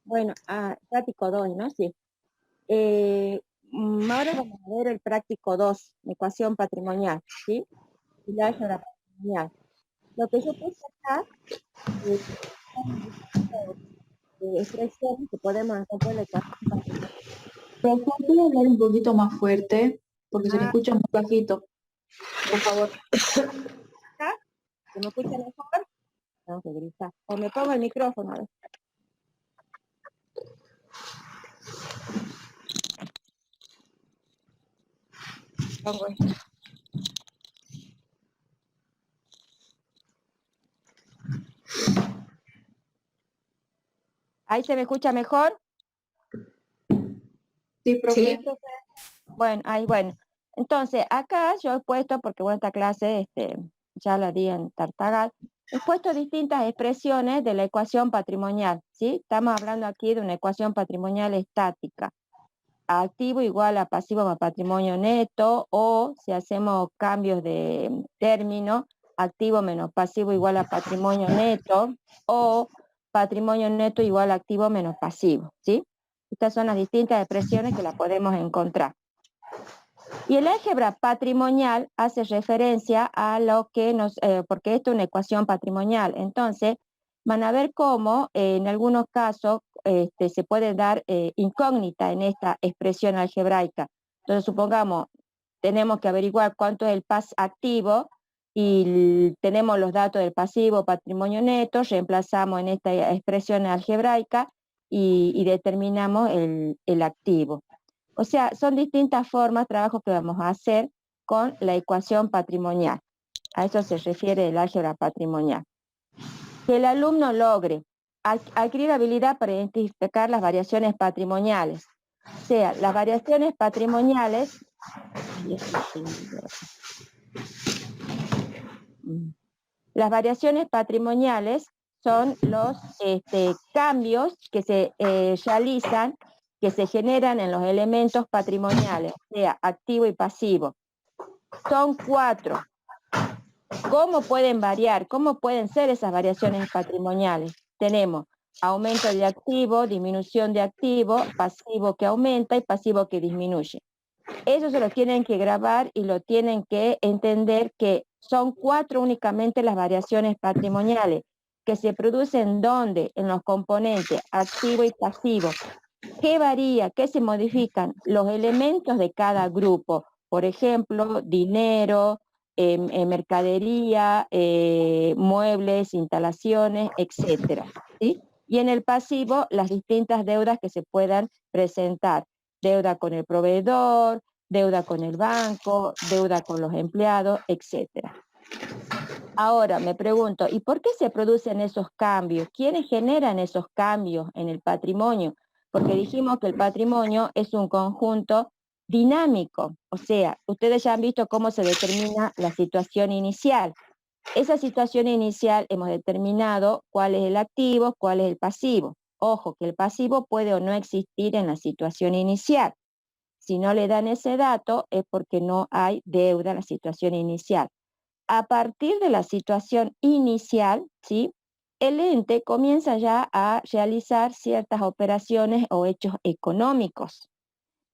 Bueno, práctico 2, ¿no? Sí. Ahora vamos a ver el práctico 2, ecuación patrimonial, ¿sí? Y la álgebra patrimonial. Lo que yo puse acá son distintas expresiones que podemos encontrar en la ecuación patrimonial. Profesor, ¿puede hablar un poquito más fuerte? Porque se le escucha muy bajito. Por favor. ¿Acá? ¿Se me escucha mejor? Tengo que gritar. O me pongo el micrófono. A ver. Pongo esto. ¿Ahí se me escucha mejor? Sí, profe. Sí. Bueno, ahí, bueno. Entonces, acá yo he puesto, porque bueno, esta clase ya la di en Tartagal, he puesto distintas expresiones de la ecuación patrimonial, ¿sí? Estamos hablando aquí de una ecuación patrimonial estática. Activo igual a pasivo más patrimonio neto, o si hacemos cambios de término, activo menos pasivo igual a patrimonio neto, o patrimonio neto igual a activo menos pasivo, ¿sí? Estas son las distintas expresiones que las podemos encontrar. Y el álgebra patrimonial hace referencia a lo que porque esto es una ecuación patrimonial, entonces van a ver cómo en algunos casos se puede dar incógnita en esta expresión algebraica. Entonces supongamos, tenemos que averiguar cuánto es el PAS activo y tenemos los datos del pasivo, patrimonio neto, reemplazamos en esta expresión algebraica y determinamos el activo. O sea, son distintas formas, trabajos que vamos a hacer con la ecuación patrimonial. A eso se refiere el álgebra patrimonial. Que el alumno logre adquirir habilidad para identificar las variaciones patrimoniales. O sea, las variaciones patrimoniales... Las variaciones patrimoniales son los cambios que se realizan, que se generan en los elementos patrimoniales, o sea, activo y pasivo. Son 4. ¿Cómo pueden variar? ¿Cómo pueden ser esas variaciones patrimoniales? Tenemos aumento de activo, disminución de activo, pasivo que aumenta y pasivo que disminuye. Eso se lo tienen que grabar y lo tienen que entender que son 4 únicamente las variaciones patrimoniales que se producen ¿dónde? En los componentes activo y pasivo. ¿Qué varía? ¿Qué se modifican? Los elementos de cada grupo. Por ejemplo, dinero, mercadería, muebles, instalaciones, etcétera, ¿sí? Y en el pasivo, las distintas deudas que se puedan presentar. Deuda con el proveedor, deuda con el banco, deuda con los empleados, etcétera. Ahora me pregunto, ¿y por qué se producen esos cambios? ¿Quiénes generan esos cambios en el patrimonio? Porque dijimos que el patrimonio es un conjunto dinámico, o sea, ustedes ya han visto cómo se determina la situación inicial. Esa situación inicial hemos determinado cuál es el activo, cuál es el pasivo. Ojo, que el pasivo puede o no existir en la situación inicial. Si no le dan ese dato es porque no hay deuda en la situación inicial. A partir de la situación inicial, ¿sí? El ente comienza ya a realizar ciertas operaciones o hechos económicos,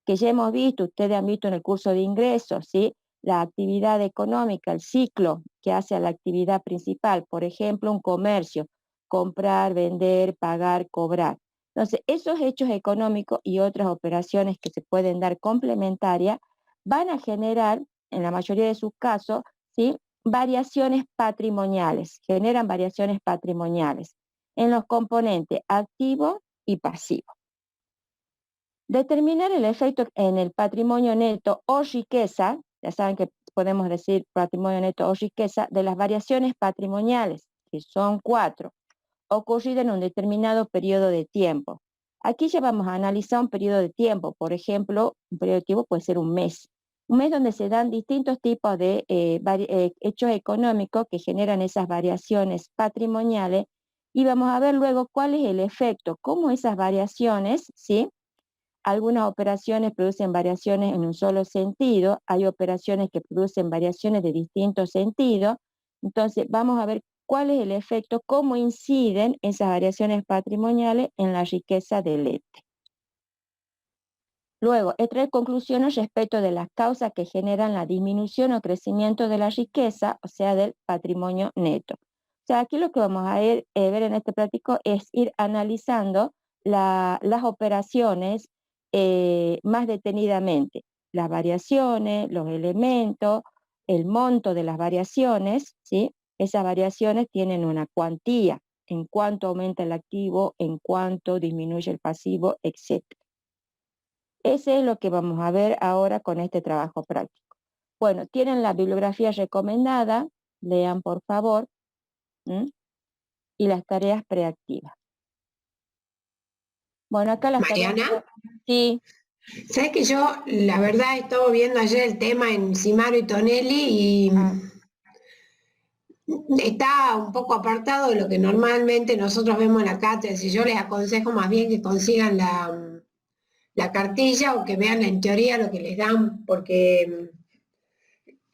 que ya hemos visto, ustedes han visto en el curso de ingresos, ¿sí? La actividad económica, el ciclo que hace a la actividad principal, por ejemplo, un comercio, comprar, vender, pagar, cobrar. Entonces, esos hechos económicos y otras operaciones que se pueden dar complementarias van a generar, en la mayoría de sus casos, ¿sí? Variaciones patrimoniales, generan variaciones patrimoniales en los componentes activo y pasivo. Determinar el efecto en el patrimonio neto o riqueza, ya saben que podemos decir patrimonio neto o riqueza, de las variaciones patrimoniales, que son 4, ocurridas en un determinado periodo de tiempo. Aquí ya vamos a analizar un periodo de tiempo, por ejemplo, un periodo de tiempo puede ser un mes donde se dan distintos tipos de hechos económicos que generan esas variaciones patrimoniales, y vamos a ver luego cuál es el efecto, cómo esas variaciones, ¿sí? Algunas operaciones producen variaciones en un solo sentido, hay operaciones que producen variaciones de distintos sentidos, entonces vamos a ver cuál es el efecto, cómo inciden esas variaciones patrimoniales en la riqueza del ente. Luego, extraer conclusiones respecto de las causas que generan la disminución o crecimiento de la riqueza, o sea, del patrimonio neto. O sea, aquí lo que vamos a ver en este práctico es ir analizando las operaciones más detenidamente, las variaciones, los elementos, el monto de las variaciones, ¿sí? Esas variaciones tienen una cuantía, en cuánto aumenta el activo, en cuánto disminuye el pasivo, etc. Ese es lo que vamos a ver ahora con este trabajo práctico. Bueno, tienen la bibliografía recomendada, lean por favor, y las tareas preactivas. Bueno, acá las Mariana, tareas... Sí. ¿sabes que yo, la verdad, estaba viendo ayer el tema en Cimaro y Tonelli y está un poco apartado de lo que normalmente nosotros vemos en la cátedra? Y yo les aconsejo más bien que consigan la cartilla o que vean en teoría lo que les dan, porque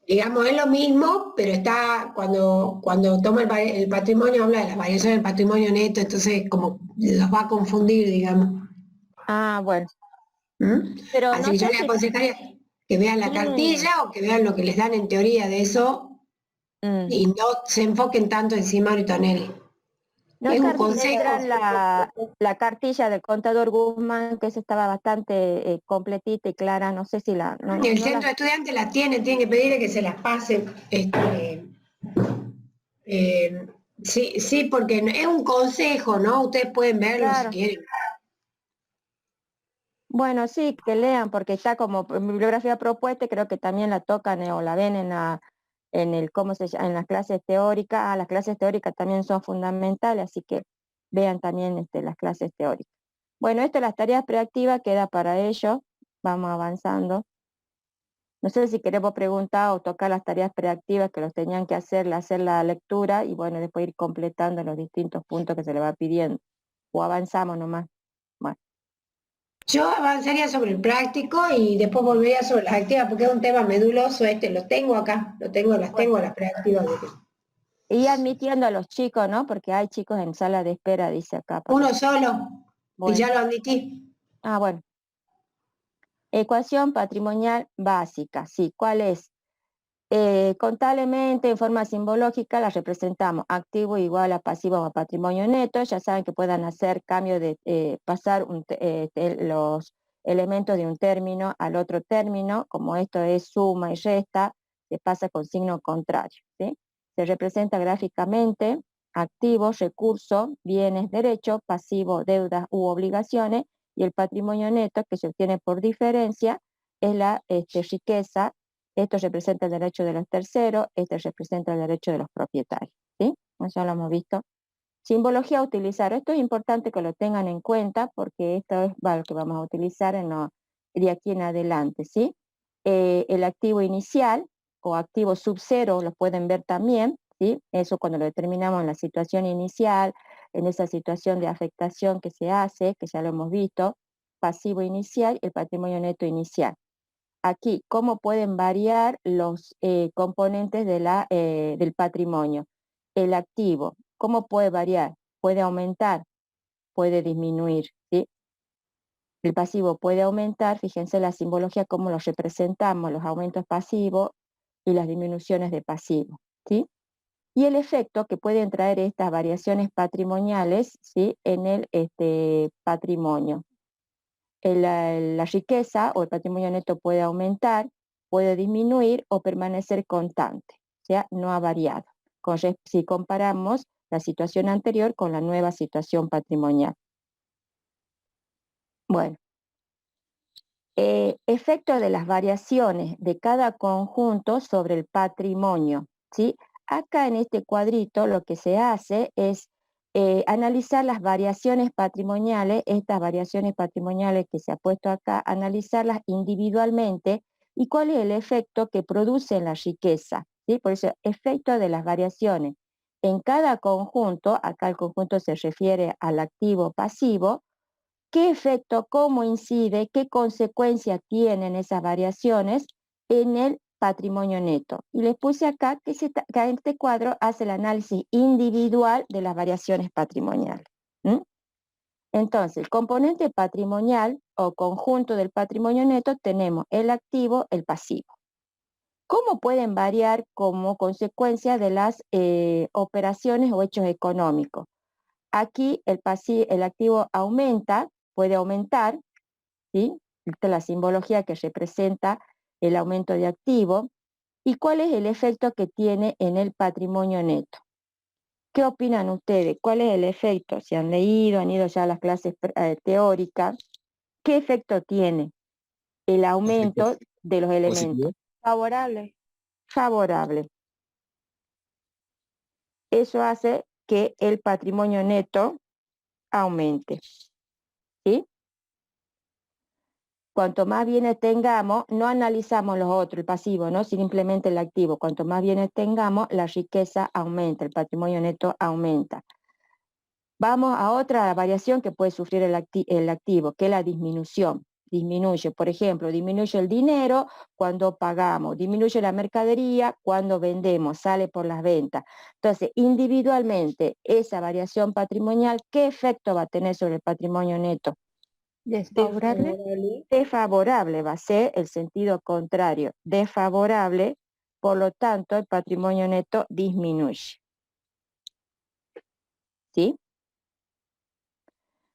digamos, es lo mismo, pero está cuando toma el patrimonio, habla de las variaciones del patrimonio neto, entonces como los va a confundir, digamos. Bueno. Pero así no que yo sé les si... aconsejaría que vean la cartilla o que vean lo que les dan en teoría de eso y no se enfoquen tanto en Cimaro y Tonelli. No Es un sé si consejo. tendrán la cartilla del contador Guzmán, que esa estaba bastante completita y clara, no sé si la... El centro de estudiantes las tienen que pedirle que se las pasen. Sí, porque es un consejo, ¿no? Ustedes pueden verlo si quieren. Bueno, sí, que lean, porque está como bibliografía propuesta, y creo que también la tocan o la ven en el, ¿cómo se llama? En las clases teóricas. Las clases teóricas también son fundamentales, así que vean también las clases teóricas. Bueno, esto, las tareas preactivas, queda para ello. Vamos avanzando. No sé si queremos preguntar o tocar las tareas preactivas que los tenían que hacer la lectura y bueno, después ir completando los distintos puntos que se le va pidiendo. O avanzamos nomás. Bueno. Yo avanzaría sobre el práctico y después volvería sobre las activas, porque es un tema meduloso lo tengo acá, tengo a las preactivas. Y admitiendo a los chicos, ¿no? Porque hay chicos en sala de espera, dice acá. Uno solo, bueno. Y ya lo admití. Bueno. Ecuación patrimonial básica, sí, ¿cuál es? Contablemente, en forma simbológica, la representamos activo igual a pasivo o patrimonio neto. Ya saben que puedan hacer cambio de pasar los elementos de un término al otro término, como esto es suma y resta, se pasa con signo contrario, ¿sí? Se representa gráficamente activo, recurso, bienes, derechos, pasivo, deudas u obligaciones, y el patrimonio neto, que se obtiene por diferencia, es la riqueza. Esto representa el derecho de los terceros, este representa el derecho de los propietarios, ¿sí? Eso lo hemos visto. Simbología a utilizar. Esto es importante que lo tengan en cuenta porque esto es lo que vamos a utilizar de aquí en adelante, ¿sí? El activo inicial o activo sub cero lo pueden ver también, ¿sí? Eso cuando lo determinamos en la situación inicial, en esa situación de afectación que se hace, que ya lo hemos visto, pasivo inicial y el patrimonio neto inicial. Aquí, ¿cómo pueden variar los componentes del patrimonio? El activo, ¿cómo puede variar? Puede aumentar, puede disminuir, ¿sí? El pasivo puede aumentar, fíjense la simbología, cómo los representamos, los aumentos pasivos y las disminuciones de pasivo, ¿sí? Y el efecto que pueden traer estas variaciones patrimoniales, ¿sí? En el patrimonio. La riqueza o el patrimonio neto puede aumentar, puede disminuir o permanecer constante, o sea, no ha variado, si comparamos la situación anterior con la nueva situación patrimonial. Bueno, efecto de las variaciones de cada conjunto sobre el patrimonio, ¿sí? Acá en este cuadrito lo que se hace es analizar las variaciones patrimoniales, estas variaciones patrimoniales que se ha puesto acá, analizarlas individualmente y cuál es el efecto que produce en la riqueza, ¿sí? Por eso, efecto de las variaciones en cada conjunto, acá el conjunto se refiere al activo pasivo, qué efecto, cómo incide, qué consecuencia tienen esas variaciones en el patrimonio neto. Y les puse acá que este cuadro hace el análisis individual de las variaciones patrimoniales. ¿Mm? Entonces, el componente patrimonial o conjunto del patrimonio neto tenemos el activo, el pasivo. ¿Cómo pueden variar como consecuencia de las operaciones o hechos económicos? Aquí el activo aumenta, puede aumentar, ¿sí? Esta es la simbología que representa el aumento de activo. ¿Y cuál es el efecto que tiene en el patrimonio neto? ¿Qué opinan ustedes? ¿Cuál es el efecto? Si han leído, han ido ya a las clases teóricas, ¿qué efecto tiene el aumento de los elementos? Favorable. Favorable. Eso hace que el patrimonio neto aumente, ¿sí? Cuanto más bienes tengamos, no analizamos los otros, el pasivo, ¿no? Simplemente el activo. Cuanto más bienes tengamos, la riqueza aumenta, el patrimonio neto aumenta. Vamos a otra variación que puede sufrir el activo, que es la disminución. Disminuye, por ejemplo, disminuye el dinero cuando pagamos, disminuye la mercadería cuando vendemos, sale por las ventas. Entonces, individualmente, esa variación patrimonial, ¿qué efecto va a tener sobre el patrimonio neto? Desfavorable. Desfavorable, va a ser el sentido contrario, desfavorable, por lo tanto, el patrimonio neto disminuye. ¿Sí?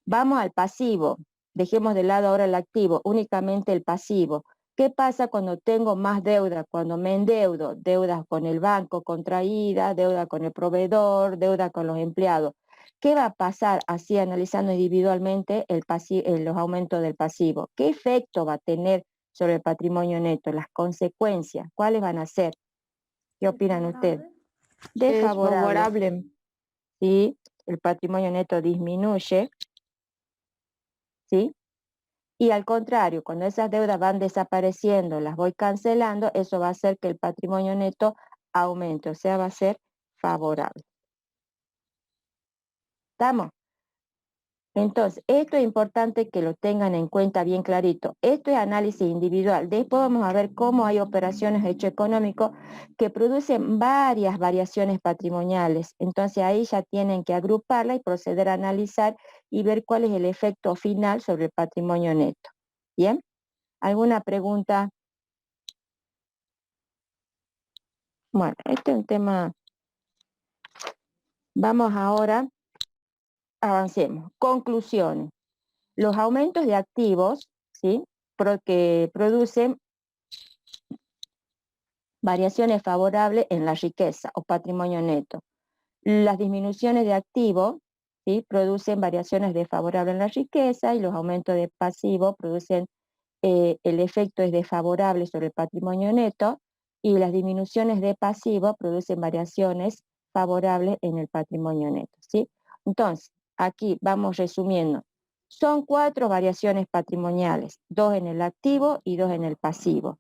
Vamos al pasivo. Dejemos de lado ahora el activo, únicamente el pasivo. ¿Qué pasa cuando tengo más deuda? Cuando me endeudo, deudas con el banco contraída, deuda con el proveedor, deuda con los empleados. ¿Qué va a pasar así analizando individualmente los aumentos del pasivo? ¿Qué efecto va a tener sobre el patrimonio neto? Las consecuencias, ¿cuáles van a ser? ¿Qué opinan ustedes? Desfavorable. ¿Sí? El patrimonio neto disminuye. ¿Sí? Y al contrario, cuando esas deudas van desapareciendo, las voy cancelando, eso va a hacer que el patrimonio neto aumente, o sea, va a ser favorable. ¿Estamos? Entonces, esto es importante que lo tengan en cuenta bien clarito. Esto es análisis individual. Después vamos a ver cómo hay operaciones de hecho económico que producen varias variaciones patrimoniales. Entonces, ahí ya tienen que agruparla y proceder a analizar y ver cuál es el efecto final sobre el patrimonio neto. ¿Bien? ¿Alguna pregunta? Bueno, este es un tema. Vamos ahora, avancemos. Conclusiones. Los aumentos de activos, ¿sí? Que producen variaciones favorables en la riqueza o patrimonio neto. Las disminuciones de activos, ¿sí? Producen variaciones desfavorables en la riqueza y los aumentos de pasivo producen, el efecto es desfavorable sobre el patrimonio neto y las disminuciones de pasivo producen variaciones favorables en el patrimonio neto, ¿sí? Entonces, aquí vamos resumiendo. Son 4 variaciones patrimoniales, 2 en el activo y 2 en el pasivo.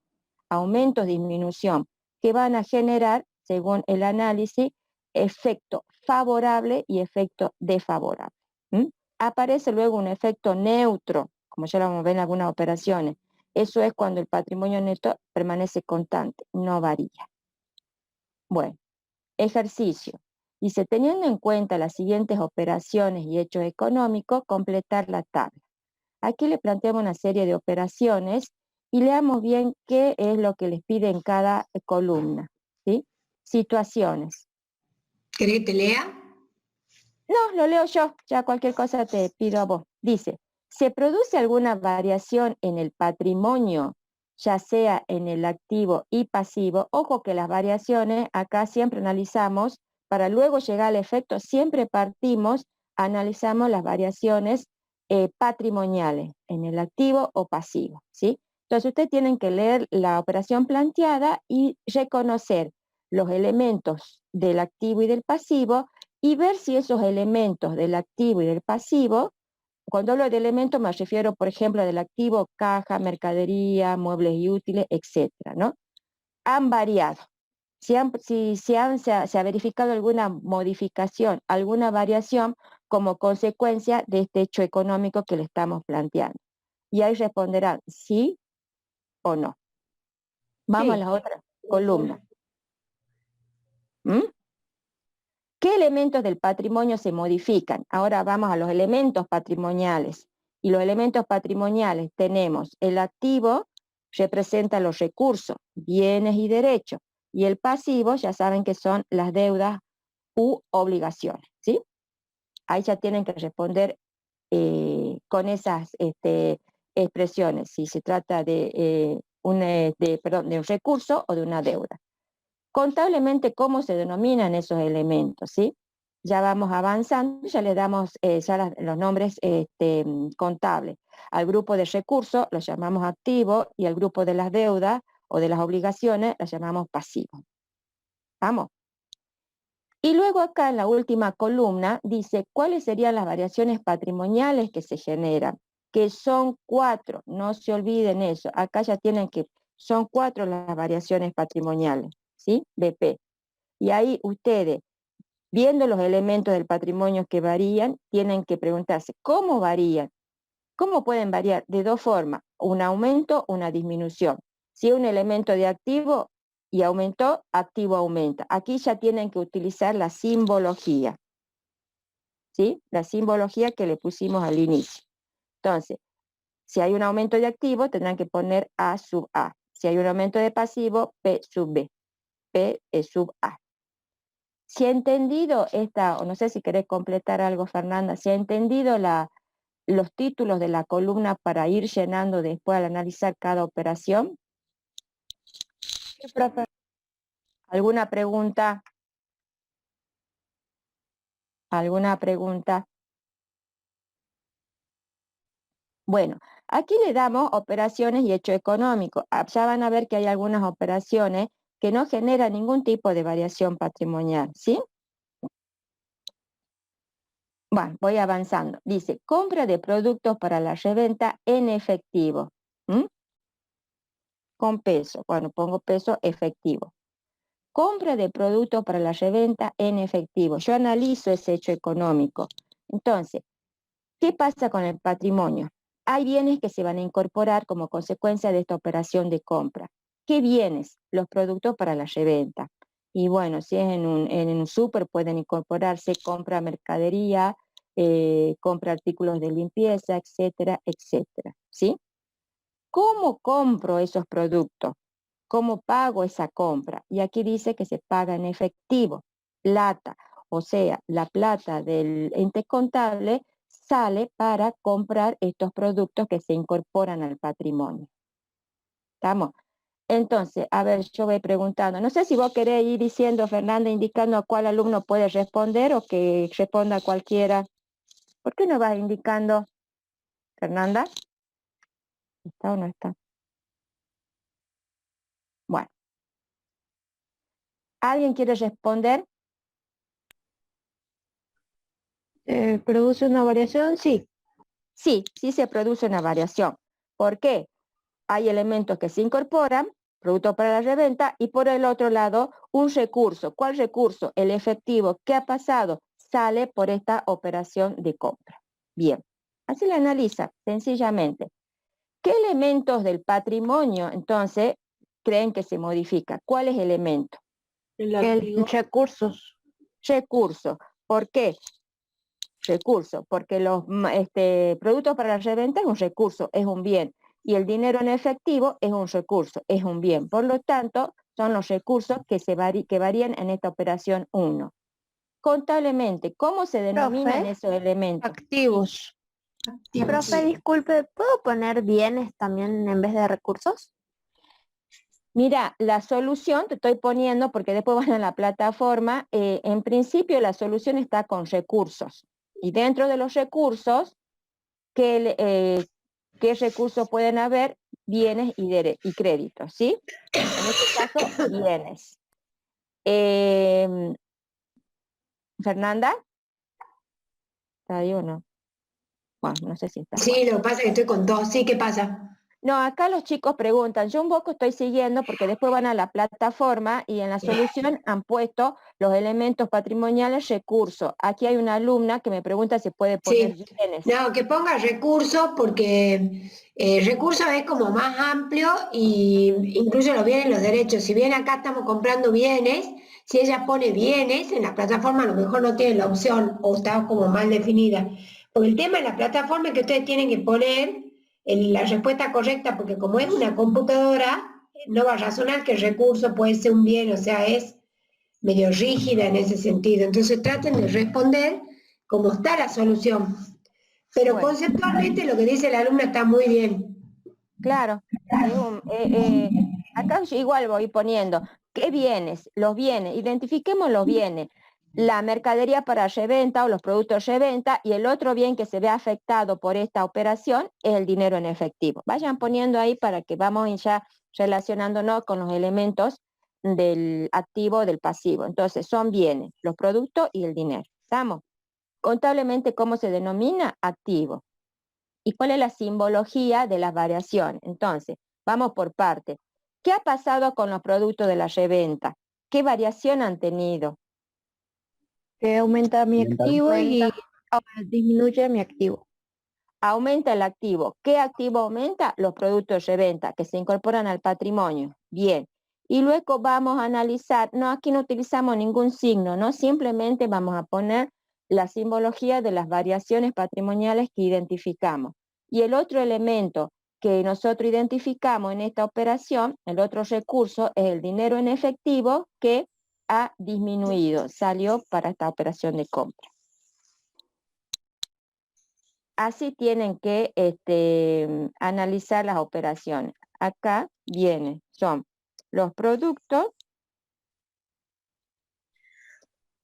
Aumento, disminución, que van a generar, según el análisis, efecto favorable y efecto desfavorable. Aparece luego un efecto neutro, como ya lo vamos a ver en algunas operaciones. Eso es cuando el patrimonio neto permanece constante, no varía. Bueno, ejercicio. Dice, teniendo en cuenta las siguientes operaciones y hechos económicos, completar la tabla. Aquí le planteamos una serie de operaciones y leamos bien qué es lo que les pide en cada columna. ¿Sí? Situaciones. ¿Querés que te lea? No, lo leo yo, ya cualquier cosa te pido a vos. Dice, ¿se produce alguna variación en el patrimonio, ya sea en el activo y pasivo? Ojo que las variaciones, acá siempre analizamos, para luego llegar al efecto, siempre partimos, analizamos las variaciones patrimoniales en el activo o pasivo, ¿sí? Entonces ustedes tienen que leer la operación planteada y reconocer los elementos del activo y del pasivo y ver si esos elementos del activo y del pasivo, cuando hablo de elementos me refiero, por ejemplo, del activo, caja, mercadería, muebles y útiles, etcétera, ¿no? Han variado. Se ha verificado alguna modificación, alguna variación como consecuencia de este hecho económico que le estamos planteando. Y ahí responderán sí o no. Vamos a las otras. columna. ¿Mm? ¿Qué elementos del patrimonio se modifican? Ahora vamos a los elementos patrimoniales. Y los elementos patrimoniales tenemos el activo, representa los recursos, bienes y derechos. Y el pasivo, ya saben que son las deudas u obligaciones, ¿sí? Ahí ya tienen que responder con esas expresiones, si se trata de un recurso o de una deuda. Contablemente, ¿cómo se denominan esos elementos? ¿Sí? Ya vamos avanzando, ya le damos los nombres contables. Al grupo de recursos lo llamamos activo y al grupo de las deudas o de las obligaciones lo llamamos pasivo. ¿Vamos? Y luego acá en la última columna dice cuáles serían las variaciones patrimoniales que se generan, que son 4, no se olviden eso, acá ya tienen que, son 4 las variaciones patrimoniales, ¿sí? BP. Y ahí ustedes, viendo los elementos del patrimonio que varían, tienen que preguntarse, ¿cómo varían? ¿Cómo pueden variar? De 2 formas, un aumento, una disminución. Si un elemento de activo y aumentó, activo aumenta. Aquí ya tienen que utilizar la simbología, ¿sí? La simbología que le pusimos al inicio. Entonces, si hay un aumento de activo, tendrán que poner A sub A. Si hay un aumento de pasivo, P sub B. P sub A. Si ha entendido o no sé si querés completar algo, Fernanda, si ha entendido los títulos de la columna para ir llenando después al analizar cada operación. Sí, profe. ¿Alguna pregunta? ¿Alguna pregunta? Bueno, aquí le damos operaciones y hecho económico. Ya van a ver que hay algunas operaciones que no generan ningún tipo de variación patrimonial, ¿sí? Bueno, voy avanzando. Dice, compra de productos para la reventa en efectivo. ¿Mm? Con peso. Bueno, pongo peso efectivo. Compra de productos para la reventa en efectivo. Yo analizo ese hecho económico. Entonces, ¿qué pasa con el patrimonio? Hay bienes que se van a incorporar como consecuencia de esta operación de compra. ¿Qué bienes? Los productos para la reventa. Y bueno, si es en un súper pueden incorporarse compra mercadería, compra artículos de limpieza, etcétera, etcétera. ¿Sí? ¿Cómo compro esos productos? ¿Cómo pago esa compra? Y aquí dice que se paga en efectivo, plata, o sea, la plata del ente contable sale para comprar estos productos que se incorporan al patrimonio. ¿Estamos? Entonces, a ver, yo voy preguntando. No sé si vos querés ir diciendo, Fernanda, indicando a cuál alumno puede responder o que responda cualquiera. ¿Por qué no vas indicando, Fernanda? ¿Está o no está? Bueno. ¿Alguien quiere responder? ¿Produce una variación? Sí. Sí, sí se produce una variación. ¿Por qué? Hay elementos que se incorporan, producto para la reventa, y por el otro lado, un recurso. ¿Cuál recurso? El efectivo. ¿Qué ha pasado? Sale por esta operación de compra. Bien, así la analiza, sencillamente. ¿Qué elementos del patrimonio, entonces, creen que se modifica? ¿Cuáles elementos? El recursos. Recursos. ¿Por qué? Recurso, porque los productos para la reventa es un recurso, es un bien, y el dinero en efectivo es un recurso, es un bien. Por lo tanto, son los recursos que varían en esta operación 1. Contablemente, ¿cómo se denominan Profe, esos elementos? activos. Profe, disculpe, ¿puedo poner bienes también en vez de recursos? Mira, la solución te estoy poniendo, porque después van a la plataforma, en principio la solución está con recursos, y dentro de los recursos, ¿qué recursos pueden haber? Bienes y créditos, ¿sí? En este caso, bienes. ¿Fernanda? ¿Está ahí o no? Bueno, no sé si está. Sí, lo que pasa es que estoy con tos. Sí, ¿qué pasa? No, acá los chicos preguntan, yo un poco estoy siguiendo porque después van a la plataforma y en la solución han puesto los elementos patrimoniales recursos. Aquí hay una alumna que me pregunta si puede poner Sí, bienes. no, que ponga recursos porque recursos es como más amplio y incluye los bienes y los derechos. Si bien acá estamos comprando bienes, si ella pone bienes en la plataforma a lo mejor no tiene la opción o está como mal definida. Porque el tema de la plataforma es que ustedes tienen que poner la respuesta correcta porque como es una computadora, no va a razonar que el recurso puede ser un bien, o sea, es medio rígida en ese sentido. Entonces traten de responder como está la solución. Pero Bueno, conceptualmente lo que dice la alumna está muy bien. claro. Acá yo igual voy poniendo, ¿qué bienes? Los bienes, identifiquemos los bienes. La mercadería para reventa o los productos reventa y el otro bien que se ve afectado por esta operación es el dinero en efectivo. Vayan poniendo ahí para que vamos ya relacionándonos con los elementos del activo, del pasivo. Entonces, son bienes, los productos y el dinero. ¿Estamos? Contablemente, ¿cómo se denomina? Activo. ¿Y cuál es la simbología de las variaciones? Entonces, vamos por partes. ¿Qué ha pasado con los productos de la reventa? ¿Qué variación han tenido? Que aumenta mi activo y Aumenta. disminuye mi activo. Aumenta el activo. ¿Qué activo aumenta? Los productos de reventa que se incorporan al patrimonio. Bien. Y luego vamos a analizar, no, aquí no utilizamos ningún signo, ¿no? Simplemente vamos a poner la simbología de las variaciones patrimoniales que identificamos. Y el otro elemento que nosotros identificamos en esta operación, el otro recurso, es el dinero en efectivo que ha disminuido, salió para esta operación de compra. Así tienen que analizar las operaciones. Acá son los productos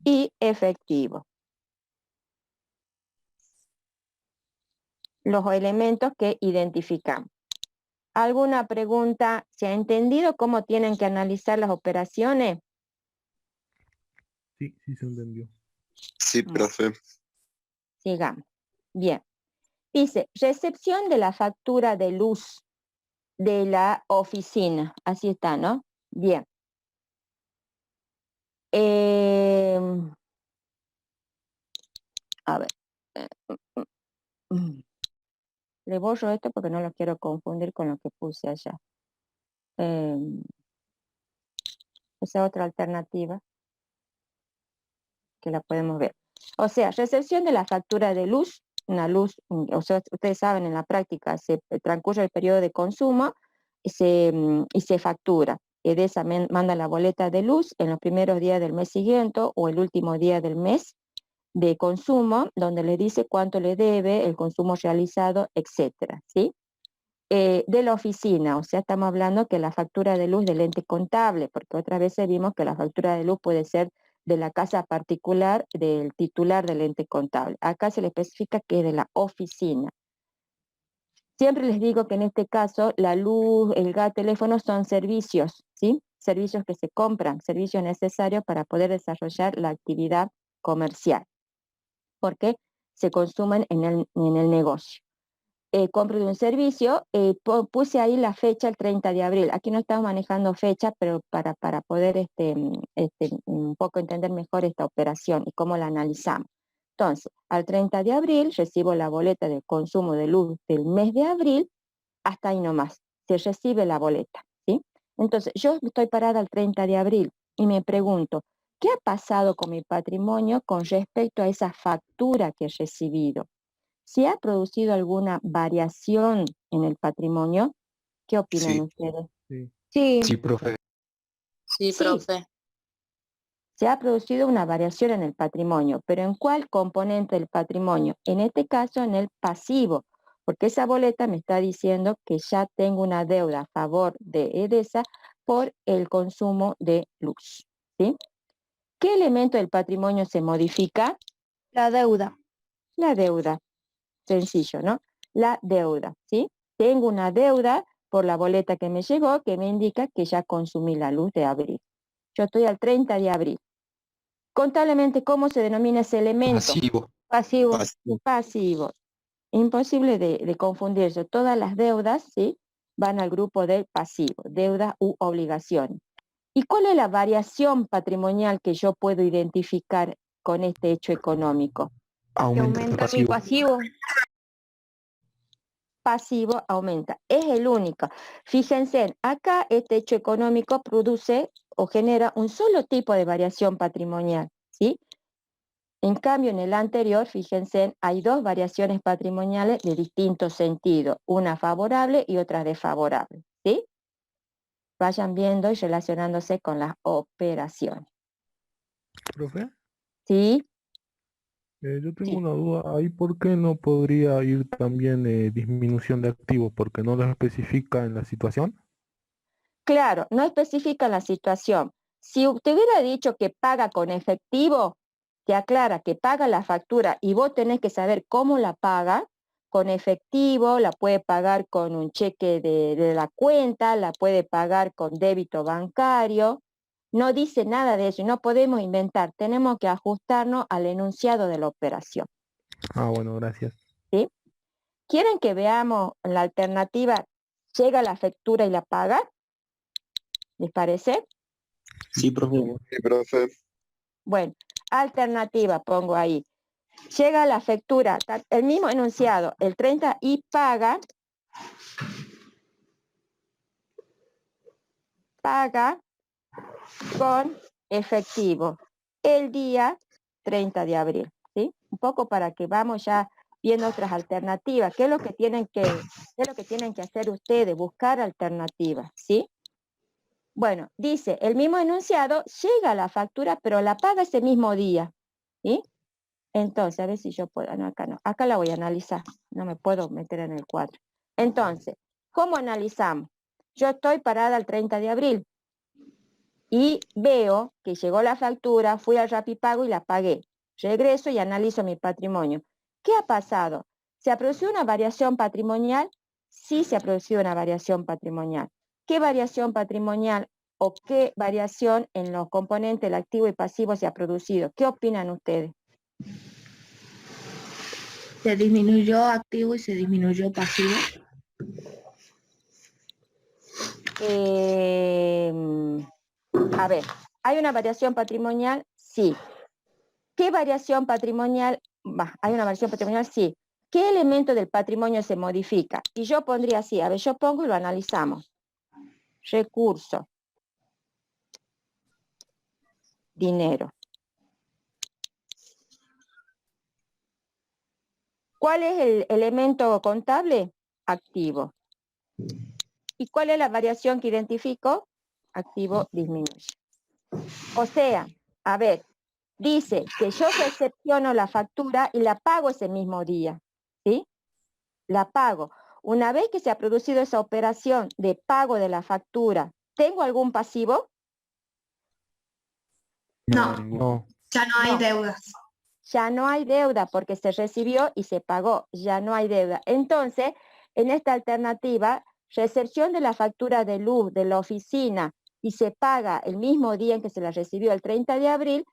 y efectivo. Los elementos que identificamos. ¿Alguna pregunta? ¿Se ha entendido cómo tienen que analizar las operaciones? Sí, sí se entendió. Sí, profe. Sigamos. Bien. Dice, recepción de la factura de luz de la oficina. Así está, ¿no? Bien. A ver. Le borro esto porque no lo quiero confundir con lo que puse allá. Esa otra alternativa que la podemos ver. O sea, recepción de la factura de luz, una luz, o sea, ustedes saben, en la práctica se transcurre el periodo de consumo y se factura. EDESA manda la boleta de luz en los primeros días del mes siguiente o el último día del mes de consumo, donde le dice cuánto le debe, el consumo realizado, etcétera, ¿sí? De la oficina, o sea, estamos hablando que la factura de luz del ente contable, porque otras veces vimos que la factura de luz puede ser de la casa particular del titular del ente contable. Acá se le especifica que es de la oficina. Siempre les digo que en este caso la luz, el gas, teléfono son servicios, ¿sí? Servicios que se compran, servicios necesarios para poder desarrollar la actividad comercial, porque se consumen en el negocio. Compro de un servicio, puse ahí la fecha el 30 de abril. Aquí no estamos manejando fecha, pero para poder un poco entender mejor esta operación y cómo la analizamos. Entonces, al 30 de abril recibo la boleta de consumo de luz del mes de abril, hasta ahí nomás, se recibe la boleta, ¿sí? Entonces, yo estoy parada al 30 de abril y me pregunto, ¿qué ha pasado con mi patrimonio con respecto a esa factura que he recibido? ¿Se ha producido alguna variación en el patrimonio? ¿Qué opinan Sí. ustedes? Sí. Sí, Sí, profe. Sí, Sí. profe. Se ha producido una variación en el patrimonio, pero ¿en cuál componente del patrimonio? En este caso, en el pasivo, porque esa boleta me está diciendo que ya tengo una deuda a favor de EDESA por el consumo de luz, ¿sí? ¿Qué elemento del patrimonio se modifica? la deuda. La deuda. Sencillo, ¿no? La deuda, ¿sí? Tengo una deuda por la boleta que me llegó que me indica que ya consumí la luz de abril. Yo estoy al 30 de abril. Contablemente, ¿cómo se denomina ese elemento? Pasivo. Pasivo. Pasivo. Pasivo. Imposible de confundirse. Todas las deudas, ¿sí? van al grupo del pasivo, deudas u obligaciones. ¿Y cuál es la variación patrimonial que yo puedo identificar con este hecho económico? Que aumenta mi pasivo. Pasivo aumenta, es el único. Fíjense, acá este hecho económico produce o genera un solo tipo de variación patrimonial, ¿sí? En cambio, en el anterior, fíjense, hay dos variaciones patrimoniales de distinto sentido, una favorable y otra desfavorable, ¿sí? Vayan viendo y relacionándose con las operaciones. Profe, ¿Sí? yo tengo Sí. una duda ahí, ¿por qué no podría ir también disminución de activos? ¿Porque no lo especifica en la situación? Claro, no especifica la situación. Si usted hubiera dicho que paga con efectivo, te aclara que paga la factura y vos tenés que saber cómo la paga, con efectivo, la puede pagar con un cheque de la cuenta, la puede pagar con débito bancario. No dice nada de eso y no podemos inventar, tenemos que ajustarnos al enunciado de la operación. Ah, bueno, gracias. ¿Sí? ¿Quieren que veamos la alternativa? ¿Llega la factura y la paga? ¿Les parece? Sí, profe. Sí, profe. Bueno, alternativa pongo ahí. Llega la factura, el mismo enunciado, el 30 y paga con efectivo el día 30 de abril, ¿sí? Un poco para que vamos ya viendo otras alternativas. ¿Qué es lo que tienen que hacer ustedes? Buscar alternativas, ¿sí? Bueno, dice, el mismo enunciado, llega la factura, pero la paga ese mismo día, ¿sí? Entonces, a ver si yo puedo, no, acá no, acá la voy a analizar, no me puedo meter en el cuadro. Entonces, ¿cómo analizamos? Yo estoy parada el 30 de abril y veo que llegó la factura, fui al Rapipago y la pagué. Regreso y analizo mi patrimonio. ¿Qué ha pasado? ¿Se ha producido una variación patrimonial? Sí, se ha producido una variación patrimonial. ¿Qué variación patrimonial o qué variación en los componentes del activo y pasivo se ha producido? ¿Qué opinan ustedes? Se disminuyó activo y se disminuyó pasivo. A ver, ¿hay una variación patrimonial? Sí. ¿Qué variación patrimonial? ¿Hay una variación patrimonial? Sí. ¿Qué elemento del patrimonio se modifica? Y yo pondría así, a ver, yo pongo y lo analizamos. Recurso. Dinero. ¿Cuál es el elemento contable? Activo. ¿Y cuál es la variación que identifico? Activo disminuye. O sea, a ver, dice que yo recepciono la factura y la pago ese mismo día, ¿sí? La pago. Una vez que se ha producido esa operación de pago de la factura, ¿tengo algún pasivo? No, No. ya no hay No. deudas. Ya no hay deuda porque se recibió y se pagó, ya no hay deuda. Entonces, en esta alternativa, recepción de la factura de luz de la oficina y se paga el mismo día en que se la recibió, el 30 de abril,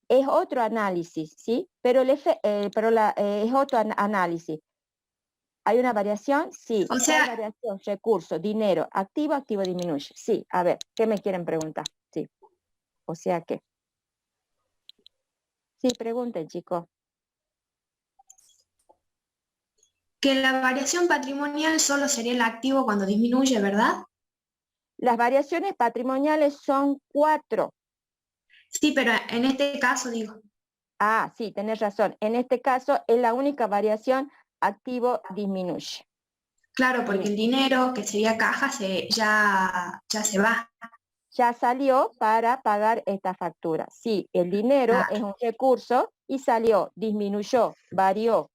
es otro análisis, ¿sí? Pero, es otro análisis. ¿Hay una variación? Sí. O sea, ¿Cuál variación? Recurso, dinero, activo, activo disminuye. Sí, a ver, ¿qué me quieren preguntar? Sí. O sea que. Sí, pregunten, chicos. Que la variación patrimonial solo sería el activo cuando disminuye, ¿verdad? Las variaciones patrimoniales son 4. Sí, pero en este caso digo. Ah, sí, tenés razón. En este caso es la única variación, activo disminuye. Claro, porque el dinero, que sería caja, ya se va. Ya salió para pagar esta factura. Sí, el dinero es un recurso y salió, disminuyó, varió,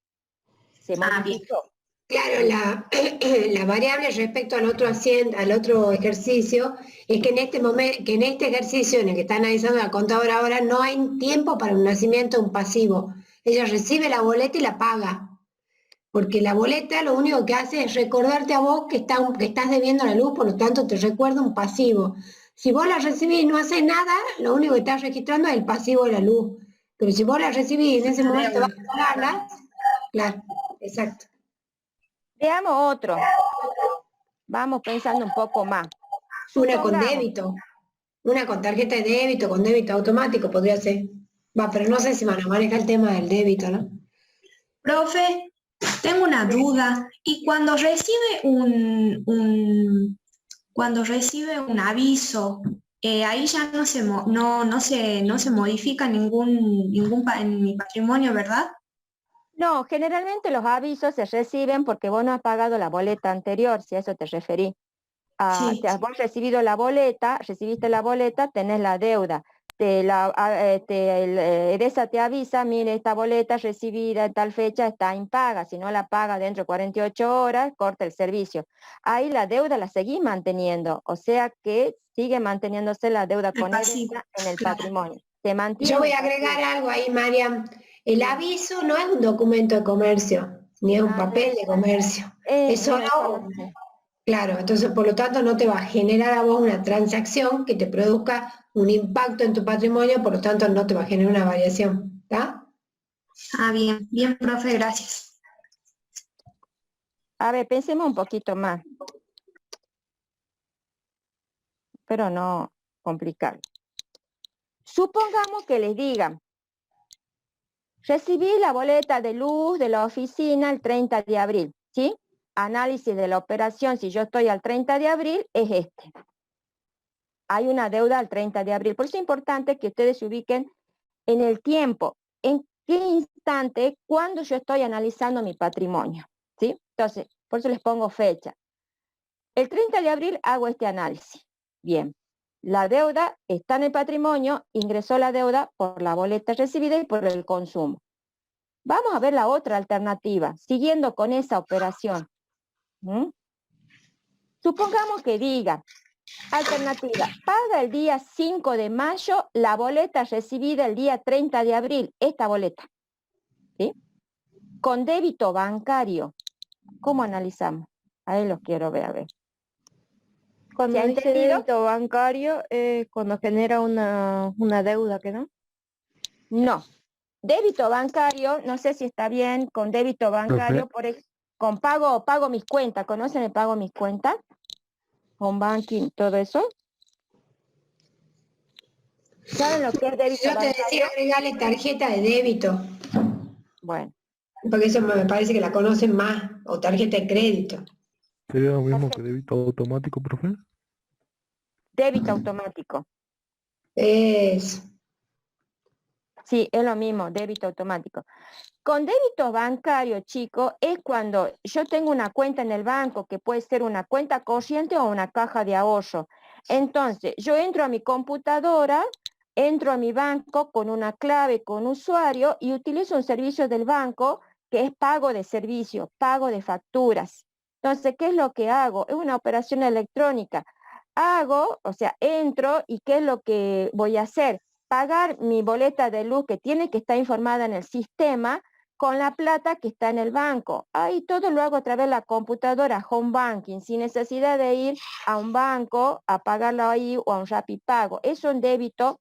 se modificó. Claro, la variable respecto al otro ejercicio es que en este momento, que en este ejercicio en el que está analizando la contadora ahora, no hay tiempo para un nacimiento de un pasivo. Ella recibe la boleta y la paga. Porque la boleta lo único que hace es recordarte a vos que estás debiendo la luz, por lo tanto te recuerda un pasivo. Si vos la recibís y no haces nada, lo único que estás registrando es el pasivo de la luz. Pero si vos la recibís y en ese momento vas a pagarla, claro, exacto. Veamos otro. Vamos pensando un poco más. Una con Supongamos- débito. Una con tarjeta de débito, con débito automático podría ser. Va, pero no sé si van a manejar el tema del débito, ¿no? Profe, tengo una duda. ¿Y cuando recibe cuando recibe un aviso, ahí ya no se modifica en mi patrimonio, ¿verdad? No, generalmente los avisos se reciben porque vos no has pagado la boleta anterior, si a eso te referí. Sí. Te has vos recibido la boleta, recibiste la boleta, tenés la deuda. EDESA te avisa, mire, esta boleta recibida en tal fecha está impaga, si no la paga dentro de 48 horas, corta el servicio. Ahí la deuda la seguís manteniendo, o sea que sigue manteniéndose la deuda El con pasivo, EDESA en el claro. patrimonio. Se mantiene Yo voy el a agregar pasivo. algo ahí, Mariam. El aviso no es un documento de comercio, ni es un papel de comercio. Es solo, Información. claro, entonces por lo tanto no te va a generar a vos una transacción que te produzca un impacto en tu patrimonio, por lo tanto no te va a generar una variación, ¿está? Ah, bien, bien, profe, gracias. A ver, pensemos un poquito más, pero no complicar. Supongamos que les digan, recibí la boleta de luz de la oficina el 30 de abril, ¿sí? Análisis de la operación, si yo estoy al 30 de abril, es este. Hay una deuda al 30 de abril. Por eso es importante que ustedes se ubiquen en el tiempo, en qué instante, cuando yo estoy analizando mi patrimonio, ¿sí? Entonces, por eso les pongo fecha. El 30 de abril hago este análisis. Bien, la deuda está en el patrimonio, ingresó la deuda por la boleta recibida y por el consumo. Vamos a ver la otra alternativa, siguiendo con esa operación. Supongamos que diga, alternativa, paga el día 5 de mayo la boleta recibida el día 30 de abril, esta boleta, ¿sí? Con débito bancario. ¿Cómo analizamos? Ahí los quiero ver, a ver. Cuando ¿Se ha dice entendido? débito bancario, cuando genera una deuda, ¿que no? No. Débito bancario, no sé si está bien con débito bancario, con pago mis cuentas. ¿Conocen el pago mis cuentas? Home banking, todo eso. ¿Saben lo que es débito Yo te decía bancario? agregarle tarjeta de débito, Bueno, porque eso me parece que la conocen más, o tarjeta de crédito. ¿Sería lo mismo que débito automático, profe? débito automático. Es, Sí, es lo mismo, débito automático. Con débito bancario, chicos, es cuando yo tengo una cuenta en el banco, que puede ser una cuenta corriente o una caja de ahorro. Entonces, yo entro a mi computadora, entro a mi banco con una clave, con usuario, y utilizo un servicio del banco que es pago de servicio, pago de facturas. Entonces, ¿qué es lo que hago? Es una operación electrónica. O sea, entro y ¿qué es lo que voy a hacer? Pagar mi boleta de luz que tiene que estar informada en el sistema con la plata que está en el banco. Ahí todo lo hago a través de la computadora, home banking, sin necesidad de ir a un banco a pagarlo ahí o a un Rapipago. Es un débito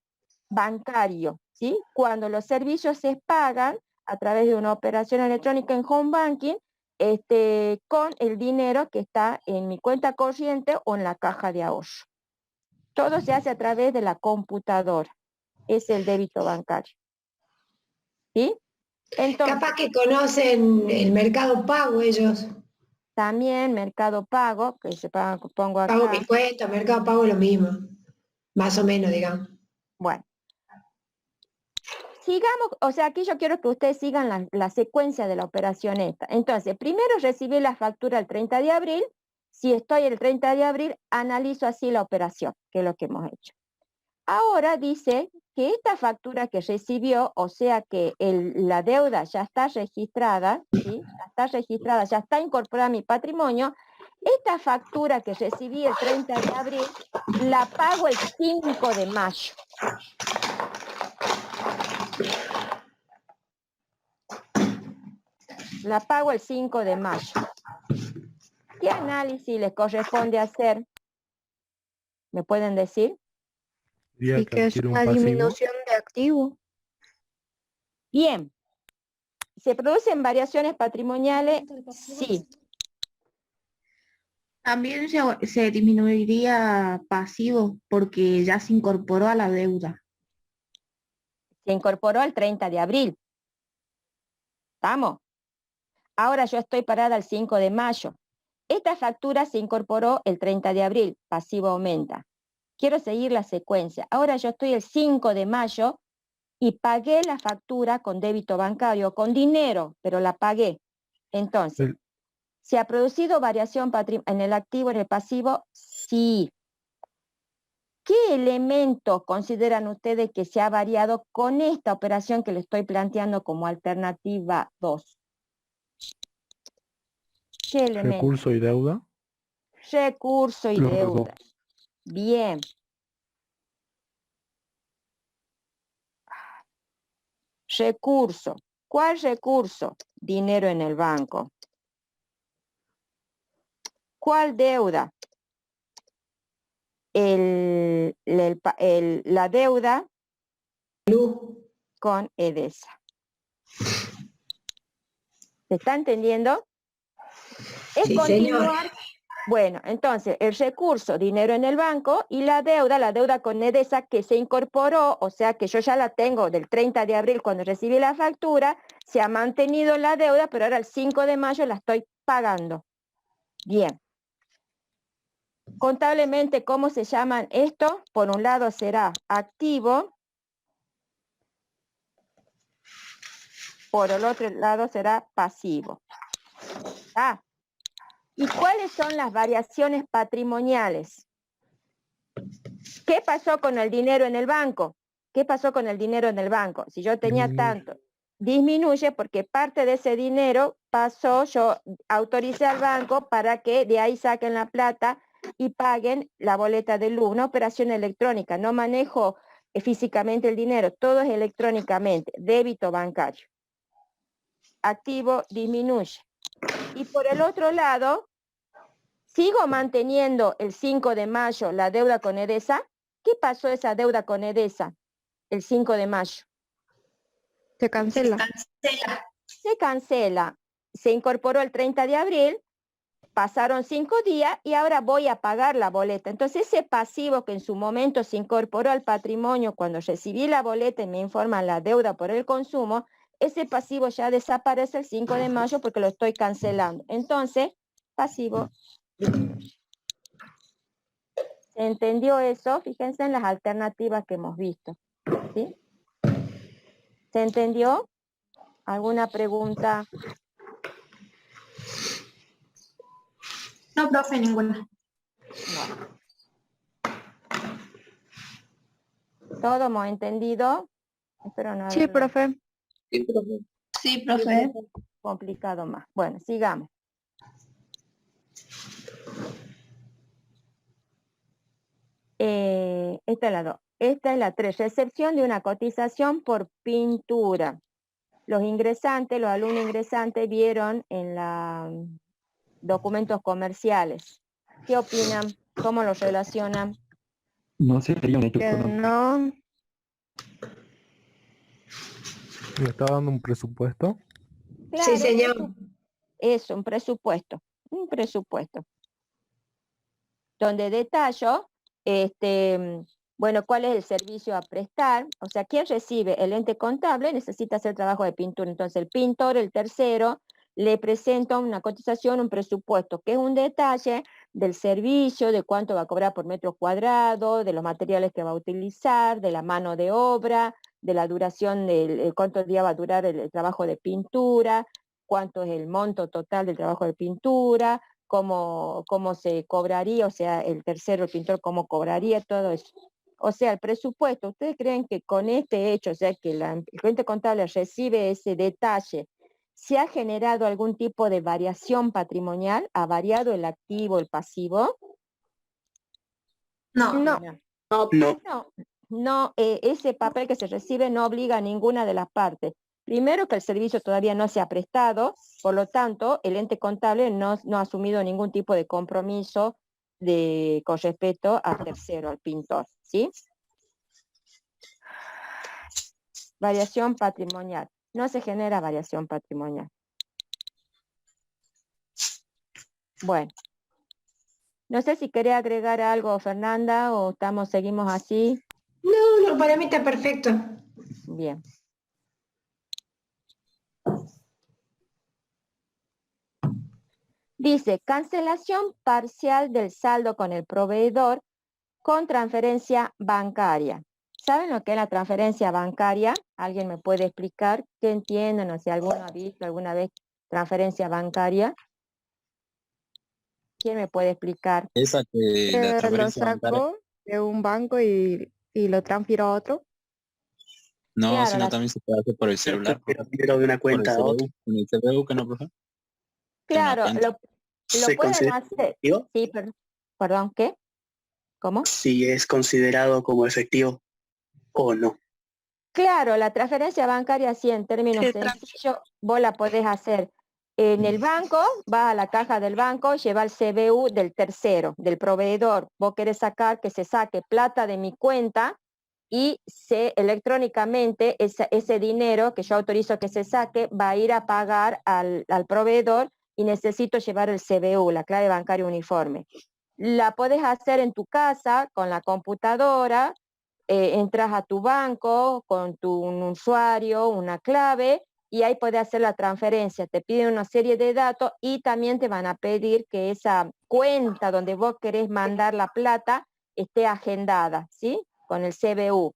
bancario, ¿sí? Cuando los servicios se pagan a través de una operación electrónica en home banking, con el dinero que está en mi cuenta corriente o en la caja de ahorro. Todo se hace a través de la computadora. Es el débito bancario. ¿Sí? Entonces, capaz que conocen el Mercado Pago ellos. también Mercado Pago, que se paga, pongo Pago acá. mis cuentas, Mercado Pago lo mismo, más o menos, digamos. Bueno, sigamos, o sea, aquí yo quiero que ustedes sigan la secuencia de la operación esta. Entonces, primero recibí la factura el 30 de abril. Si estoy el 30 de abril, analizo así la operación, que es lo que hemos hecho. Ahora dice que esta factura que recibió, o sea que la deuda ya está registrada, ¿sí? Ya está registrada, ya está incorporada a mi patrimonio. Esta factura que recibí el 30 de abril, la pago el 5 de mayo. La pago el 5 de mayo. ¿Qué análisis les corresponde hacer? ¿Me pueden decir? Sería Y que que es adquiere un una pasivo. disminución de activo. Bien. ¿Se producen variaciones patrimoniales? Sí. También se disminuiría pasivo porque ya se incorporó a la deuda. Se incorporó el 30 de abril. ¿Estamos? Ahora yo estoy parada el 5 de mayo. Esta factura se incorporó el 30 de abril, pasivo aumenta. Quiero seguir la secuencia. Ahora yo estoy el 5 de mayo y pagué la factura con débito bancario, con dinero, pero la pagué. Entonces, El- ¿se ha producido variación en el activo, en el pasivo? Sí. ¿Qué elementos consideran ustedes que se ha variado con esta operación que le estoy planteando como alternativa 2? ¿Qué elemento? recurso y deuda. Recurso y Los deuda. dos. Bien. Recurso. ¿Cuál recurso? Dinero en el banco. ¿Cuál deuda? La deuda con EDESA. ¿Se está entendiendo? Es Sí, continuar. señor. Bueno, entonces el recurso, dinero en el banco, y la deuda con EDESA que se incorporó, o sea que yo ya la tengo del 30 de abril cuando recibí la factura, se ha mantenido la deuda, pero ahora el 5 de mayo la estoy pagando. Bien. Contablemente, ¿cómo se llaman esto? Por un lado será activo, por el otro lado será pasivo. Ah, ¿y cuáles son las variaciones patrimoniales? ¿Qué pasó con el dinero en el banco? ¿Qué pasó con el dinero en el banco? Si yo tenía Disminuye. tanto, disminuye porque parte de ese dinero pasó, yo autoricé al banco para que de ahí saquen la plata y paguen la boleta de luz, una operación electrónica, no manejo físicamente el dinero, todo es electrónicamente, débito bancario. Activo disminuye. Y por el otro lado, sigo manteniendo el 5 de mayo la deuda con EDESA. ¿Qué pasó esa deuda con EDESA el 5 de mayo? Se cancela. Cancela. Se cancela. Se incorporó el 30 de abril, pasaron 5 días y ahora voy a pagar la boleta. Entonces ese pasivo que en su momento se incorporó al patrimonio cuando recibí la boleta y me informan la deuda por el consumo, ese pasivo ya desaparece el 5 de mayo porque lo estoy cancelando. Entonces, pasivo disminuye. ¿Se entendió eso? Fíjense en las alternativas que hemos visto. ¿Sí? ¿Se entendió? ¿Alguna pregunta? No, profe, ninguna. Bueno. ¿Todo hemos entendido? Espero no Sí, haberlo profe. Sí, profe. complicado más. Bueno, sigamos. Esta es la 2. Esta es la 3. Recepción de una cotización por pintura. Los ingresantes, los alumnos ingresantes vieron en los documentos comerciales. ¿Qué opinan? ¿Cómo los relacionan? No sería un hecho Que económico. no. ¿Le está dando un presupuesto? Claro, Sí, señor. es un presupuesto. Un presupuesto. Donde detallo, bueno, cuál es el servicio a prestar, o sea, ¿quién recibe? El ente contable necesita hacer trabajo de pintura, entonces el pintor, el tercero, le presenta una cotización, un presupuesto, que es un detalle del servicio, de cuánto va a cobrar por metro cuadrado, de los materiales que va a utilizar, de la mano de obra, de la duración, cuántos días va a durar el trabajo de pintura, cuánto es el monto total del trabajo de pintura, cómo se cobraría, o sea, el tercero, el pintor, cómo cobraría, todo eso. O sea, el presupuesto, ¿ustedes creen que con este hecho, o sea, que el ente contable recibe ese detalle, se ha generado algún tipo de variación patrimonial? ¿Ha variado el activo, el pasivo? No. No. No, ese papel que se recibe no obliga a ninguna de las partes. Primero, que el servicio todavía no se ha prestado, por lo tanto, el ente contable no ha asumido ningún tipo de compromiso con respecto al tercero, al pintor, ¿sí? Variación patrimonial. No se genera variación patrimonial. Bueno, No sé si quería agregar algo, Fernanda, o seguimos así. No, para mí está perfecto. Bien. Dice, cancelación parcial del saldo con el proveedor con transferencia bancaria. ¿Saben lo que es la transferencia bancaria? ¿Alguien me puede explicar? ¿Qué entienden? O si alguno ha visto alguna vez transferencia bancaria. ¿Quién me puede explicar? Esa que la Lo transferencia bancaria, saco de un banco y lo transfiero a otro. no, Claro, sino también se puede hacer por el celular, Transfiero de una por el cuenta a otra. CBU, con el CBU que no, profe, en la claro, cuenta. lo ¿Se pueden considera hacer. efectivo? Sí, perdón, ¿qué? ¿Cómo? Si es considerado como efectivo o no. Claro, la transferencia bancaria, sí, en términos sencillos, vos la podés hacer en el banco, vas a la caja del banco, lleva el CBU del tercero, del proveedor. Vos querés sacar que se saque plata de mi cuenta y electrónicamente ese dinero que yo autorizo que se saque va a ir a pagar al proveedor y necesito llevar el CBU, la clave bancaria uniforme. La podés hacer en tu casa con la computadora. Entras a tu banco con un usuario, una clave, y ahí puedes hacer la transferencia. Te piden una serie de datos y también te van a pedir que esa cuenta donde vos querés mandar la plata esté agendada, ¿sí? Con el CBU.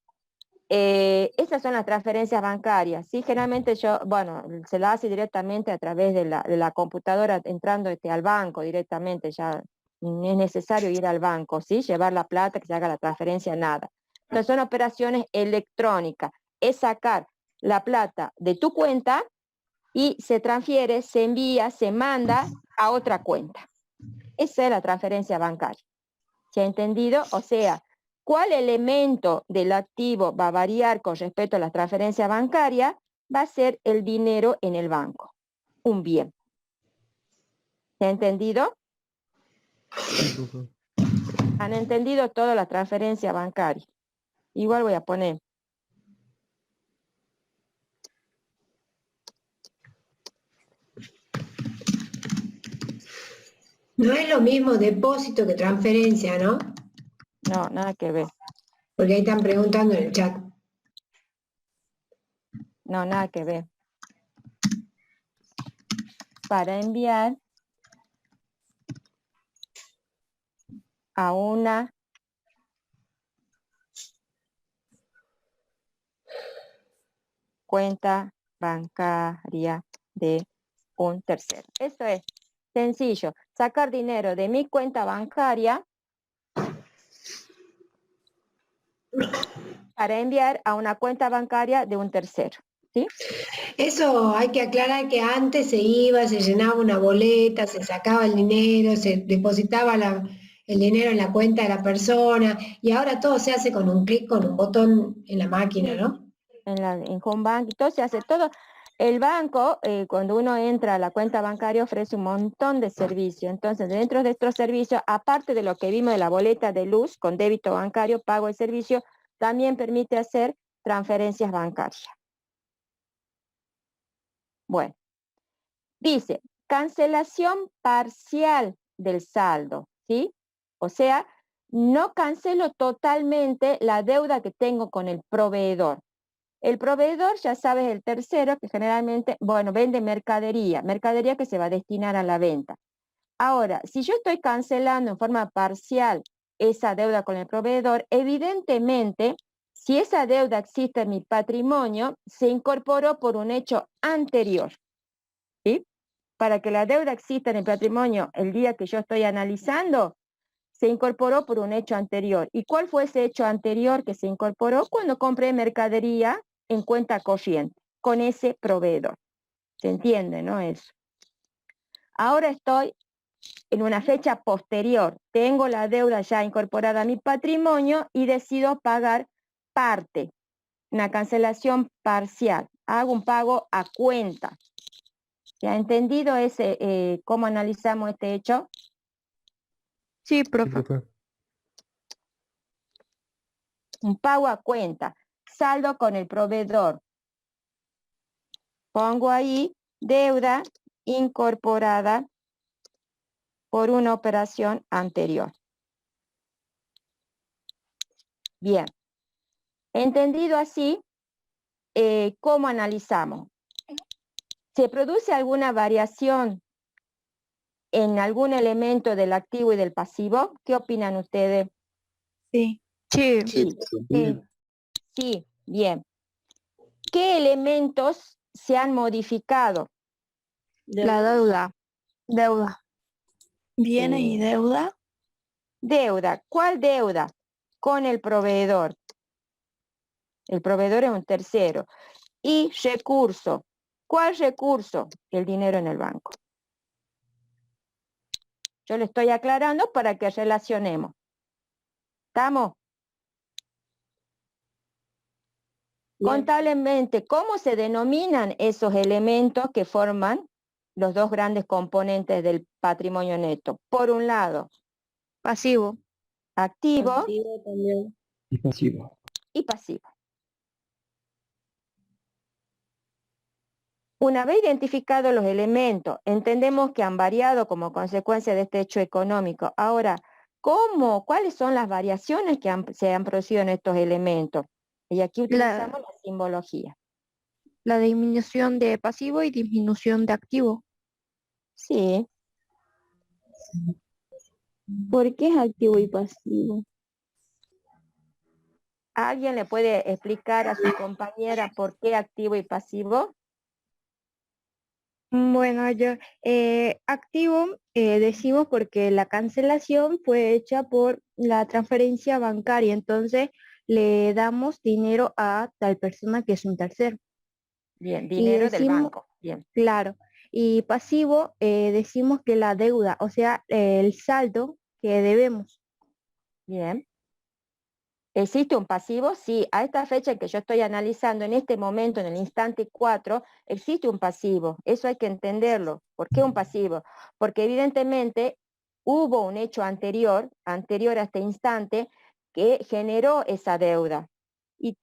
Esas son las transferencias bancarias, ¿sí? Generalmente se la hace directamente a través de la computadora, entrando al banco directamente, ya no es necesario ir al banco, ¿sí? Llevar la plata, que se haga la transferencia, nada. Entonces son operaciones electrónicas, es sacar la plata de tu cuenta y se transfiere, se envía, se manda a otra cuenta. Esa es la transferencia bancaria. ¿Se ha entendido? O sea, ¿cuál elemento del activo va a variar con respecto a la transferencia bancaria? Va a ser el dinero en el banco, un bien. ¿Se ha entendido? Sí, profe. ¿Han entendido toda la transferencia bancaria? Igual voy a poner. No es lo mismo depósito que transferencia, ¿no? No, nada que ver. Porque ahí están preguntando en el chat. No, nada que ver. Para enviar a una cuenta bancaria de un tercero. Esto es sencillo. Sacar dinero de mi cuenta bancaria para enviar a una cuenta bancaria de un tercero. ¿Sí? Eso hay que aclarar que antes se iba, se llenaba una boleta, se sacaba el dinero, se depositaba el dinero en la cuenta de la persona y ahora todo se hace con un clic, con un botón en la máquina, Sí. ¿no? En home bank, todo se hace todo. El banco, cuando uno entra a la cuenta bancaria, ofrece un montón de servicios. Entonces, dentro de estos servicios, aparte de lo que vimos de la boleta de luz con débito bancario, pago de servicio, también permite hacer transferencias bancarias. Bueno, dice, cancelación parcial del saldo, ¿sí? O sea, no cancelo totalmente la deuda que tengo con el proveedor. El proveedor, ya sabes, el tercero, que generalmente, vende mercadería que se va a destinar a la venta. Ahora, si yo estoy cancelando en forma parcial esa deuda con el proveedor, evidentemente, si esa deuda existe en mi patrimonio, se incorporó por un hecho anterior, ¿sí? Para que la deuda exista en el patrimonio el día que yo estoy analizando, se incorporó por un hecho anterior. ¿Y cuál fue ese hecho anterior que se incorporó? Cuando compré mercadería en cuenta corriente con ese proveedor. ¿Se entiende, no? Eso. Ahora estoy en una fecha posterior. Tengo la deuda ya incorporada a mi patrimonio y decido pagar parte, una cancelación parcial. Hago un pago a cuenta. ¿Se ha entendido cómo analizamos este hecho? Sí, Sí, profe. profe. Un pago a cuenta. Saldo con el proveedor. Pongo ahí deuda incorporada por una operación anterior. Bien. Entendido así, ¿cómo analizamos? ¿Se produce alguna variación en algún elemento del activo y del pasivo? ¿Qué opinan ustedes? Sí. Sí. Sí, bien. ¿Qué elementos se han modificado? La deuda. Deuda. Bienes y deuda. Deuda. ¿Cuál deuda? Con el proveedor. El proveedor es un tercero. Y recurso. ¿Cuál recurso? El dinero en el banco. Yo le estoy aclarando para que relacionemos. ¿Estamos? Contablemente, ¿cómo se denominan esos elementos que forman los dos grandes componentes del patrimonio neto? Por un lado, Pasivo. activo Y pasivo. y pasivo. Una vez identificados los elementos, entendemos que han variado como consecuencia de este hecho económico. Ahora, ¿cuáles son las variaciones que se han producido en estos elementos? Y aquí utilizamos la simbología. La disminución de pasivo y disminución de activo. Sí. ¿Por qué es activo y pasivo? ¿Alguien le puede explicar a su compañera por qué activo y pasivo? Bueno, activo decimos porque la cancelación fue hecha por la transferencia bancaria, entonces le damos dinero a tal persona que es un tercero. Bien, dinero del banco. Bien. Claro. Y pasivo decimos que la deuda, o sea, el saldo que debemos. Bien. ¿Existe un pasivo? Sí, a esta fecha que yo estoy analizando, en este momento, en el instante 4, existe un pasivo. Eso hay que entenderlo. ¿Por qué un pasivo? Porque evidentemente hubo un hecho anterior a este instante, que generó esa deuda. Y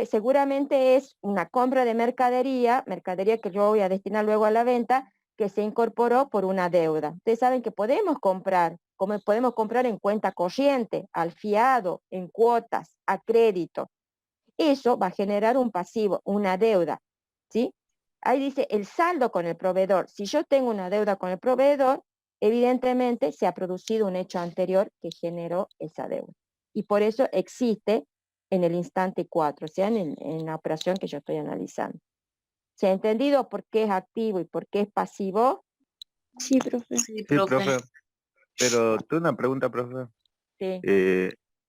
seguramente es una compra de mercadería que yo voy a destinar luego a la venta, que se incorporó por una deuda. Ustedes saben que podemos comprar en cuenta corriente, al fiado, en cuotas, a crédito. Eso va a generar un pasivo, una deuda, ¿sí? Ahí dice el saldo con el proveedor. Si yo tengo una deuda con el proveedor, evidentemente se ha producido un hecho anterior que generó esa deuda. Y por eso existe en el instante 4, o sea, en la operación que yo estoy analizando. ¿Se ha entendido por qué es activo y por qué es pasivo? Sí, profe. Sí, profe. Pero tengo una pregunta, profe. Sí.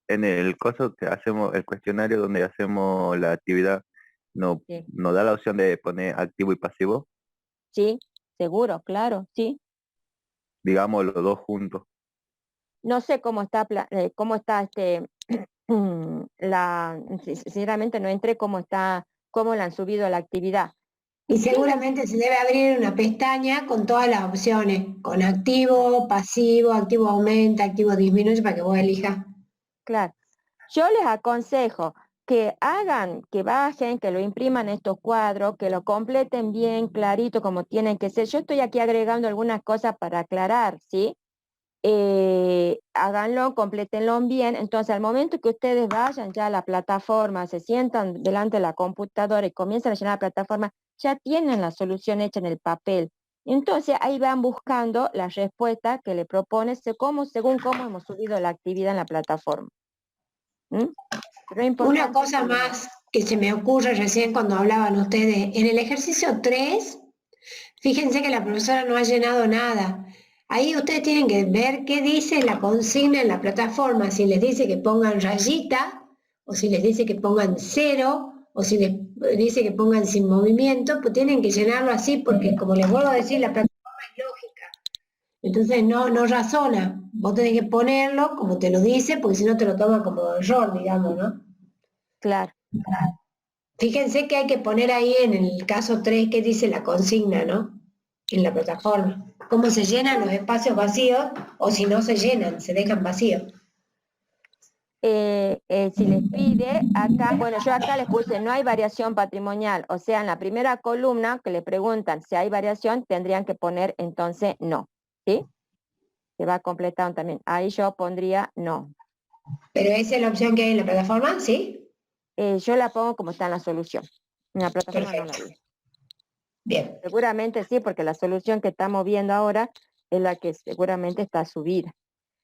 En el coso que hacemos, el cuestionario donde hacemos la actividad, ¿nos da la opción de poner activo y pasivo? Sí, seguro, claro, sí. Digamos los dos juntos. No sé cómo está sinceramente no entré cómo la han subido a la actividad. Y seguramente se debe abrir una pestaña con todas las opciones, con activo, pasivo, activo aumenta, activo disminuye, para que vos elijas. Claro. Yo les aconsejo que bajen, que lo impriman estos cuadros, que lo completen bien clarito como tienen que ser. Yo estoy aquí agregando algunas cosas para aclarar, ¿sí? Háganlo, complétenlo bien. Entonces, al momento que ustedes vayan ya a la plataforma, se sientan delante de la computadora y comienzan a llenar la plataforma, ya tienen la solución hecha en el papel. Entonces, ahí van buscando la respuesta que le propone según cómo hemos subido la actividad en la plataforma. Una cosa más que se me ocurre recién cuando hablaban ustedes, en el ejercicio 3, fíjense que la profesora no ha llenado nada. Ahí ustedes tienen que ver qué dice la consigna en la plataforma, si les dice que pongan rayita, o si les dice que pongan 0, o si les dice que pongan sin movimiento, pues tienen que llenarlo así, porque como les vuelvo a decir, la plataforma es lógica. Entonces no razona. Vos tenés que ponerlo como te lo dice, porque si no te lo toma como error, digamos, ¿no? Claro. Fíjense que hay que poner ahí en el caso 3 que dice la consigna, ¿no? En la plataforma. Cómo se llenan los espacios vacíos, o si no se llenan, se dejan vacíos. Si les pide, acá, bueno, yo acá les puse, no hay variación patrimonial, o sea, en la primera columna que le preguntan si hay variación, tendrían que poner entonces no, ¿sí? se va completando también. Ahí yo pondría no. Pero esa es la opción que hay en la plataforma, ¿sí? Yo la pongo como está en la solución. En la plataforma no la vi. Bien. Seguramente sí, porque la solución que estamos viendo ahora es la que seguramente está subida.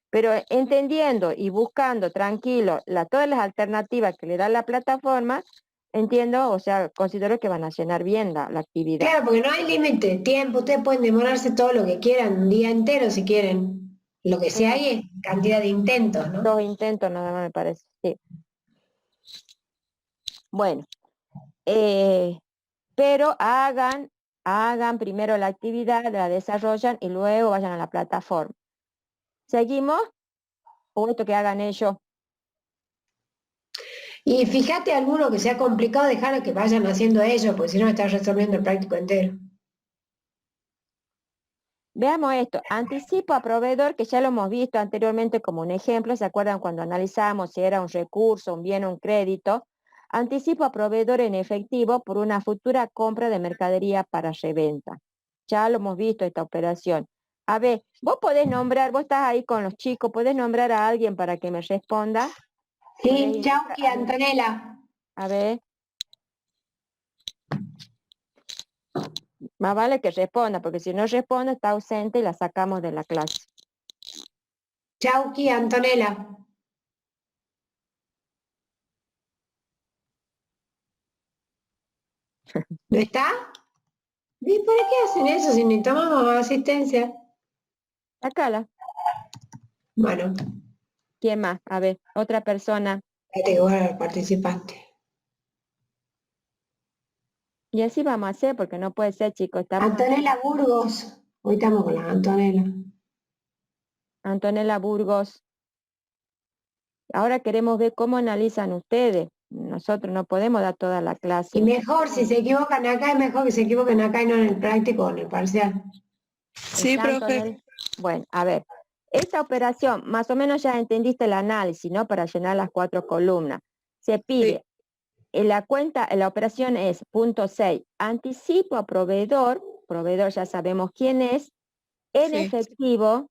Pero entendiendo y buscando tranquilo todas las alternativas que le da la plataforma, entiendo, o sea, considero que van a llenar bien la actividad. Claro, porque no hay límite de tiempo, ustedes pueden demorarse todo lo que quieran, un día entero si quieren. Lo que sí hay es cantidad de intentos, ¿no? 2 intentos nada más me parece, sí. Bueno, pero hagan primero la actividad, la desarrollan y luego vayan a la plataforma. ¿Seguimos? ¿O esto que hagan ellos? Y fíjate alguno que sea complicado, dejar que vayan haciendo ellos, porque si no estás resolviendo el práctico entero. Veamos esto, anticipo a proveedor, que ya lo hemos visto anteriormente como un ejemplo, ¿se acuerdan cuando analizamos si era un recurso, un bien o un crédito? Anticipo a proveedor en efectivo por una futura compra de mercadería para reventa. Ya lo hemos visto esta operación. A ver, vos podés nombrar, vos estás ahí con los chicos, ¿podés nombrar a alguien para que me responda? Sí, Chauqui, Antonella. A ver. Más vale que responda, porque si no responde está ausente y la sacamos de la clase. Chauqui, Antonella. ¿No está? ¿Y para qué hacen eso si ni tomamos asistencia? Sacala. Bueno. ¿Quién más? A ver, otra persona. Categoría participante. Y así vamos a hacer, porque no puede ser, chicos. Estamos Antonella Burgos. Hoy estamos con la Antonella. Antonella Burgos. Ahora queremos ver cómo analizan ustedes. Nosotros no podemos dar toda la clase. Y mejor, si se equivocan acá, es mejor que se equivoquen acá y no en el práctico o en el parcial. Sí, profe. Bueno, a ver. Esta operación, más o menos ya entendiste el análisis, ¿no? Para llenar las 4 columnas. Se pide, en la operación es punto 6, anticipo a proveedor ya sabemos quién es, en efectivo,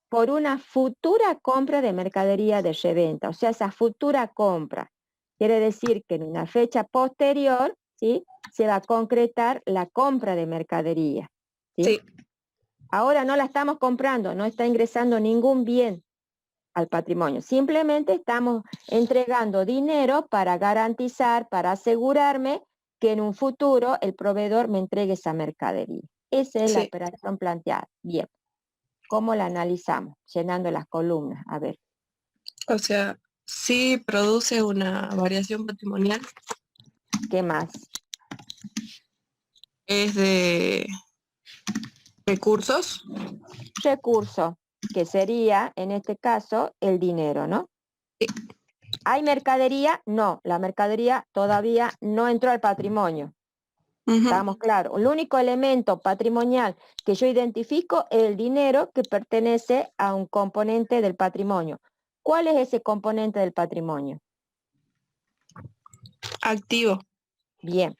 por una futura compra de mercadería de reventa. O sea, esa futura compra quiere decir que en una fecha posterior, ¿sí?, se va a concretar la compra de mercadería. ¿Sí? Ahora no la estamos comprando, no está ingresando ningún bien al patrimonio. Simplemente estamos entregando dinero para garantizar, para asegurarme que en un futuro el proveedor me entregue esa mercadería. Esa es la operación planteada. Bien. ¿Cómo la analizamos? Llenando las columnas. A ver. O sea, sí produce una variación patrimonial. ¿Qué más? Es de recursos. Recurso, que sería, en este caso, el dinero, ¿no? ¿Hay mercadería? No, la mercadería todavía no entró al patrimonio. Estamos claros. El único elemento patrimonial que yo identifico es el dinero que pertenece a un componente del patrimonio. ¿Cuál es ese componente del patrimonio? Activo. Bien.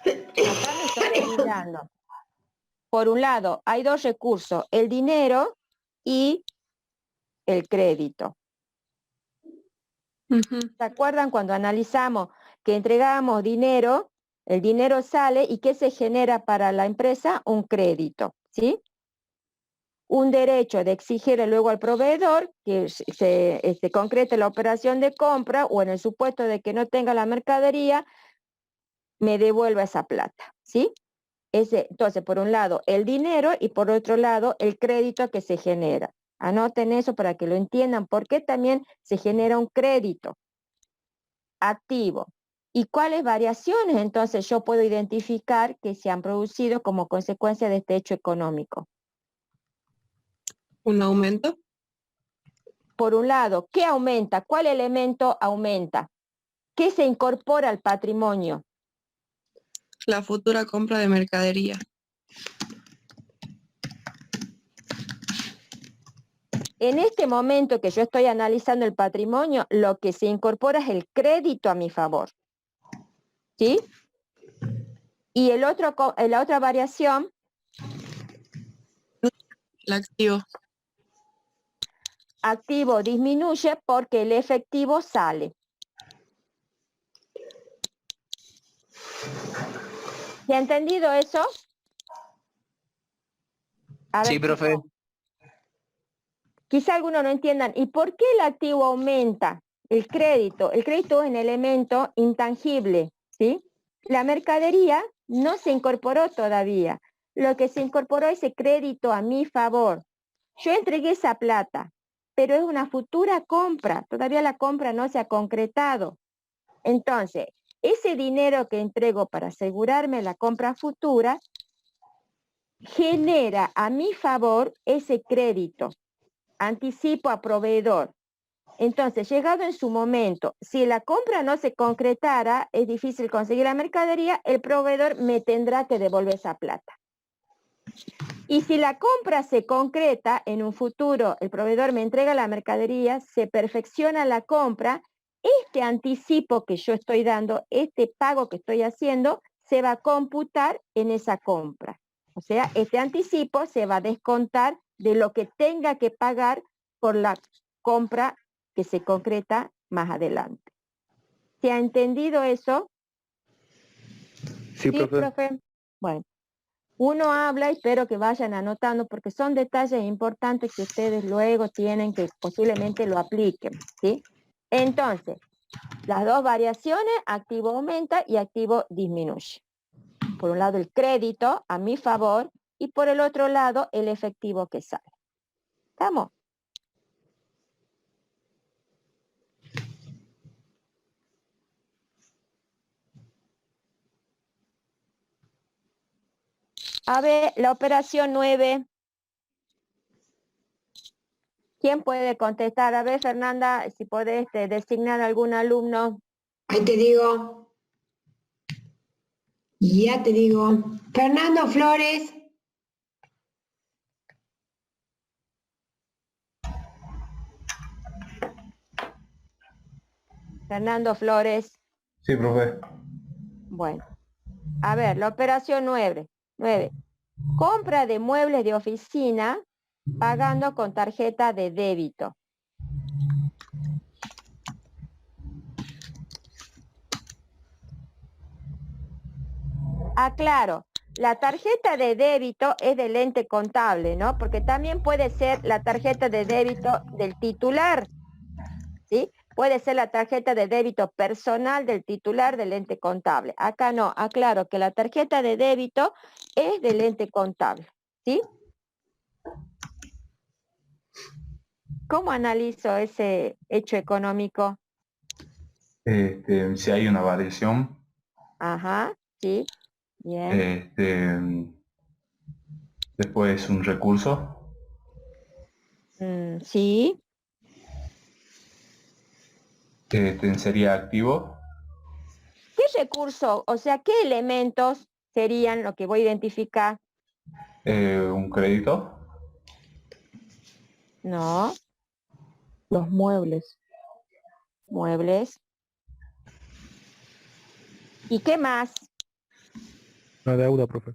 Acá me estoy olvidando. Por un lado, hay 2 recursos, el dinero y el crédito. ¿Se acuerdan cuando analizamos que entregábamos dinero? El dinero sale y ¿qué se genera para la empresa? Un crédito, ¿sí? Un derecho de exigirle luego al proveedor que se concrete la operación de compra o en el supuesto de que no tenga la mercadería, me devuelva esa plata, ¿sí? Entonces, por un lado, el dinero y por otro lado, el crédito que se genera. Anoten eso para que lo entiendan, porque también se genera un crédito activo. ¿Y cuáles variaciones entonces yo puedo identificar que se han producido como consecuencia de este hecho económico? ¿Un aumento? Por un lado, ¿qué aumenta? ¿Cuál elemento aumenta? ¿Qué se incorpora al patrimonio? La futura compra de mercadería. en este momento que yo estoy analizando el patrimonio, lo que se incorpora es el crédito a mi favor. ¿Sí? Y la otra variación, El activo. activo disminuye porque el efectivo sale. ¿Se ha entendido eso? A ver, Sí, profe. quizá algunos no entiendan. ¿Y por qué el activo aumenta? El crédito es un elemento intangible, ¿sí? La mercadería no se incorporó todavía. Lo que se incorporó es ese crédito a mi favor. Yo entregué esa plata, pero es una futura compra. Todavía la compra no se ha concretado. Entonces, ese dinero que entrego para asegurarme la compra futura genera a mi favor ese crédito. Anticipo a proveedor. Entonces, llegado en su momento, si la compra no se concretara, es difícil conseguir la mercadería, el proveedor me tendrá que devolver esa plata. Y si la compra se concreta, en un futuro el proveedor me entrega la mercadería, se perfecciona la compra, este anticipo que yo estoy dando, este pago que estoy haciendo, se va a computar en esa compra. O sea, este anticipo se va a descontar de lo que tenga que pagar por la compra que se concreta más adelante. ¿Se ha entendido eso? Sí, profe. profe. Bueno, uno habla y espero que vayan anotando porque son detalles importantes que ustedes luego tienen que posiblemente lo apliquen, ¿sí? Entonces, las dos variaciones, activo aumenta y activo disminuye. Por un lado el crédito a mi favor y por el otro lado el efectivo que sale. ¿Estamos? A ver, la operación 9. ¿Quién puede contestar? A ver, Fernanda, si podés designar algún alumno. Ahí te digo. Ya te digo. Fernando Flores. Fernando Flores. Sí, profe. Bueno. A ver, la operación 9. Compra de muebles de oficina pagando con tarjeta de débito. Aclaro, la tarjeta de débito es del ente contable, ¿no? Porque también puede ser la tarjeta de débito del titular, ¿sí? Puede ser la tarjeta de débito personal del titular del ente contable. Acá no, aclaro que la tarjeta de débito es del ente contable, ¿sí? ¿Cómo analizo ese hecho económico? Si hay una variación, Ajá, sí, bien. después un recurso, Sí, sería activo, ¿qué recurso, o sea, qué elementos serían lo que voy a identificar? un crédito, No, Los muebles. muebles. ¿Y qué más? La deuda, profe.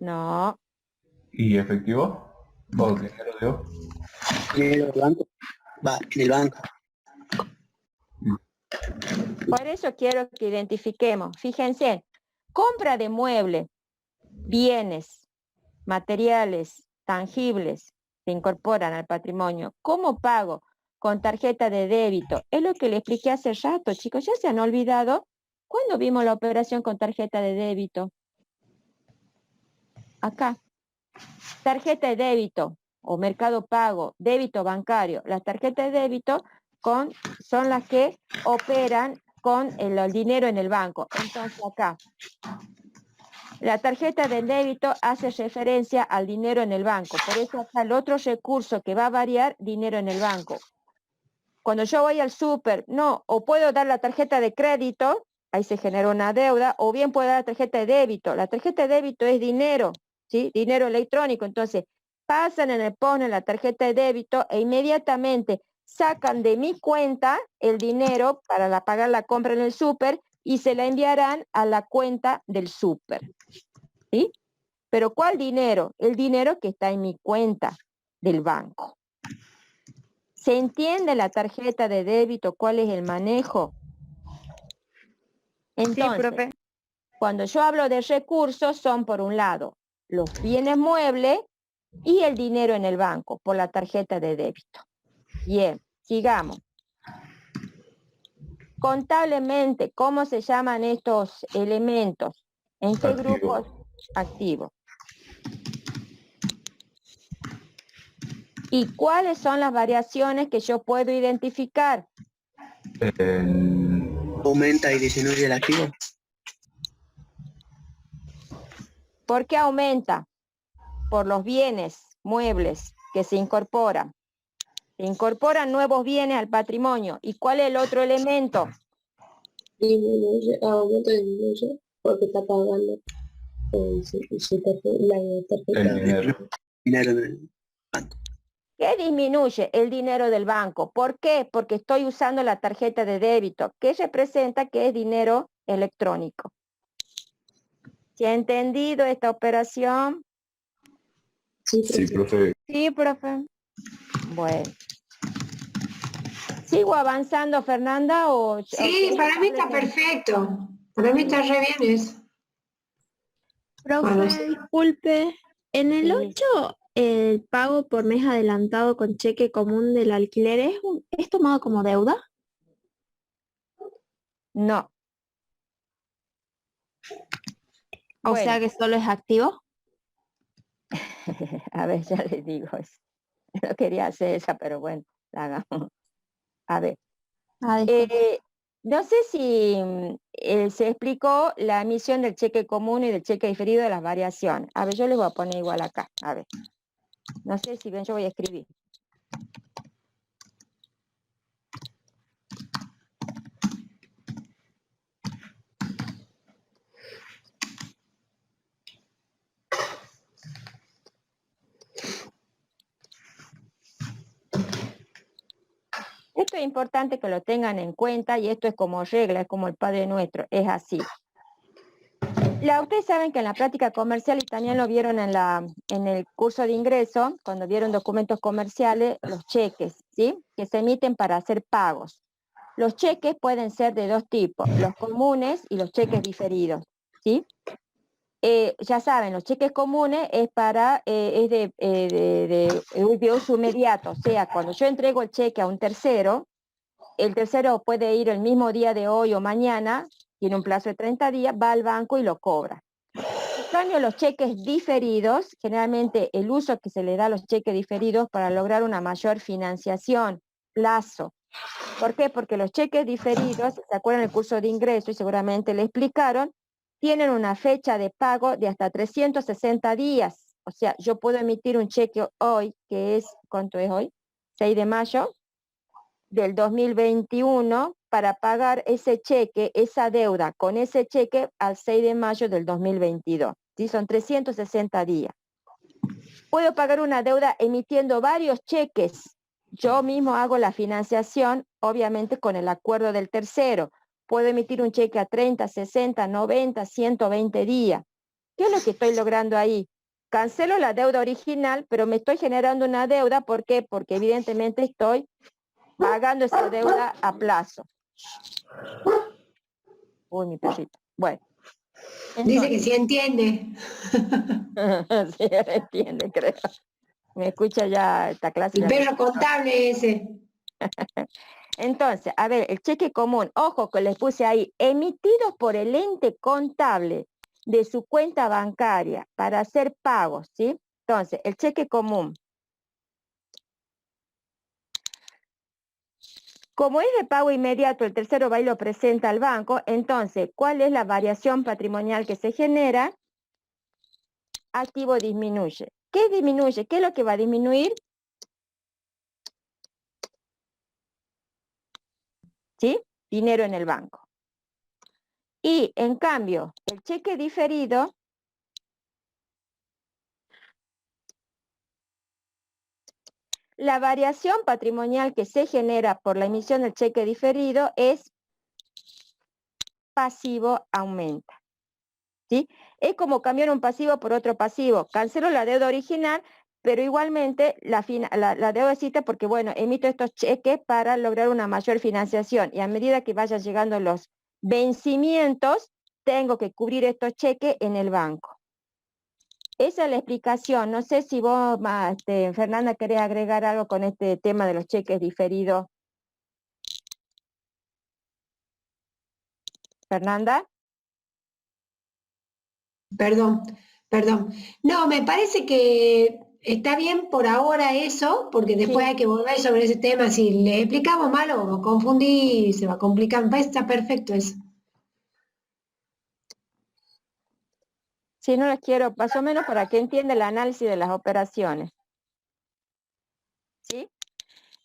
No, y efectivo, o dinero, digo. Dinero del banco. Va, en el banco. por eso quiero que identifiquemos. Fíjense, compra de muebles, bienes, materiales, tangibles, se incorporan al patrimonio. ¿Cómo pago? Con tarjeta de débito. Es lo que le expliqué hace rato, chicos. ¿Ya se han olvidado? ¿Cuándo vimos la operación con tarjeta de débito? Acá. Tarjeta de débito o mercado pago, débito bancario. Las tarjetas de débito son las que operan con el dinero en el banco. Entonces acá, la tarjeta de débito hace referencia al dinero en el banco. Por eso acá el otro recurso que va a variar, dinero en el banco. Cuando yo voy al súper, no, o puedo dar la tarjeta de crédito, ahí se genera una deuda, o bien puedo dar la tarjeta de débito. La tarjeta de débito es dinero, ¿sí? Dinero electrónico. Entonces, pasan en el POS en la tarjeta de débito e inmediatamente sacan de mi cuenta el dinero para pagar la compra en el súper y se la enviarán a la cuenta del súper. ¿Sí? Pero ¿cuál dinero? El dinero que está en mi cuenta del banco. ¿Se entiende la tarjeta de débito? ¿Cuál es el manejo? Entonces, Sí, profe. cuando yo hablo de recursos, son por un lado los bienes muebles y el dinero en el banco por la tarjeta de débito. Bien, sigamos. Contablemente, ¿cómo se llaman estos elementos? ¿En qué grupos? Activos. ¿Y cuáles son las variaciones que yo puedo identificar? Aumenta y disminuye el activo. ¿Por qué aumenta? Por los bienes muebles que se incorporan. Se incorporan nuevos bienes al patrimonio. ¿Y cuál es el otro elemento? Disminuye, aumenta y disminuye porque está pagando la tarjeta. Dinero en el banco. ¿Qué disminuye? El dinero del banco. ¿Por qué? Porque estoy usando la tarjeta de débito, que representa que es dinero electrónico. ¿Se ha entendido esta operación? Sí, profe. Sí, profe. Bueno. ¿Sigo avanzando, Fernanda? Sí, para mí está perfecto. Para mí está re bien eso. Profe, Bueno, sí. disculpe, en el Sí. 8 el pago por mes adelantado con cheque común del alquiler ¿es tomado como deuda? No. O Bueno. sea que solo es activo. A ver, ya les digo eso. No quería hacer esa, pero bueno, la hagamos. A ver. No sé si se explicó la emisión del cheque común y del cheque diferido de las variaciones. A ver, yo les voy a poner igual acá. A ver. No sé si ven, yo voy a escribir. Esto es importante que lo tengan en cuenta y esto es como regla, es como el Padre Nuestro, es así. Ustedes saben que en la práctica comercial, y también lo vieron en el curso de ingreso, cuando vieron documentos comerciales, los cheques, ¿sí? Que se emiten para hacer pagos. Los cheques pueden ser de dos tipos, los comunes y los cheques diferidos, ¿sí? Ya saben, los cheques comunes es de uso inmediato, o sea, cuando yo entrego el cheque a un tercero, el tercero puede ir el mismo día de hoy o mañana, tiene un plazo de 30 días, va al banco y lo cobra. En cambio, los cheques diferidos, generalmente el uso que se le da a los cheques diferidos para lograr una mayor financiación, plazo. ¿Por qué? Porque los cheques diferidos, ¿se acuerdan del curso de ingreso y seguramente le explicaron? Tienen una fecha de pago de hasta 360 días. O sea, yo puedo emitir un cheque hoy, que es, ¿cuánto es hoy? 6 de mayo del 2021, para pagar ese cheque, esa deuda, con ese cheque al 6 de mayo del 2022. ¿Sí? Son 360 días. Puedo pagar una deuda emitiendo varios cheques. Yo mismo hago la financiación, obviamente con el acuerdo del tercero. Puedo emitir un cheque a 30, 60, 90, 120 días. ¿Qué es lo que estoy logrando ahí? Cancelo la deuda original, pero me estoy generando una deuda. ¿Por qué? Porque evidentemente estoy pagando esa deuda a plazo. Uy, mi perrito. Bueno. Entonces, dice que sí entiende. Sí, entiende, creo. Me escucha ya esta clase. El perro contable ese. Entonces, a ver, el cheque común, ojo que les puse ahí, emitidos por el ente contable de su cuenta bancaria para hacer pagos, ¿sí? Entonces, el cheque común. Como es de pago inmediato, el tercero va y lo presenta al banco, entonces, ¿cuál es la variación patrimonial que se genera? Activo disminuye. ¿Qué disminuye? ¿Qué es lo que va a disminuir? ¿Sí? Dinero en el banco. Y, en cambio, el cheque diferido la variación patrimonial que se genera por la emisión del cheque diferido es pasivo aumenta. ¿Sí? Es como cambiar un pasivo por otro pasivo. Cancelo la deuda original, pero igualmente la deuda existe porque, bueno, emito estos cheques para lograr una mayor financiación. Y a medida que vayan llegando los vencimientos, tengo que cubrir estos cheques en el banco. Esa es la explicación. No sé si vos, Fernanda, querés agregar algo con este tema de los cheques diferidos. Fernanda. Perdón. No, me parece que está bien por ahora eso, porque después hay que volver sobre ese tema. Si le explicamos mal o me confundí, se va a complicar. Me parece que está perfecto eso. Si no les quiero, más o menos para que entienda el análisis de las operaciones. ¿Sí?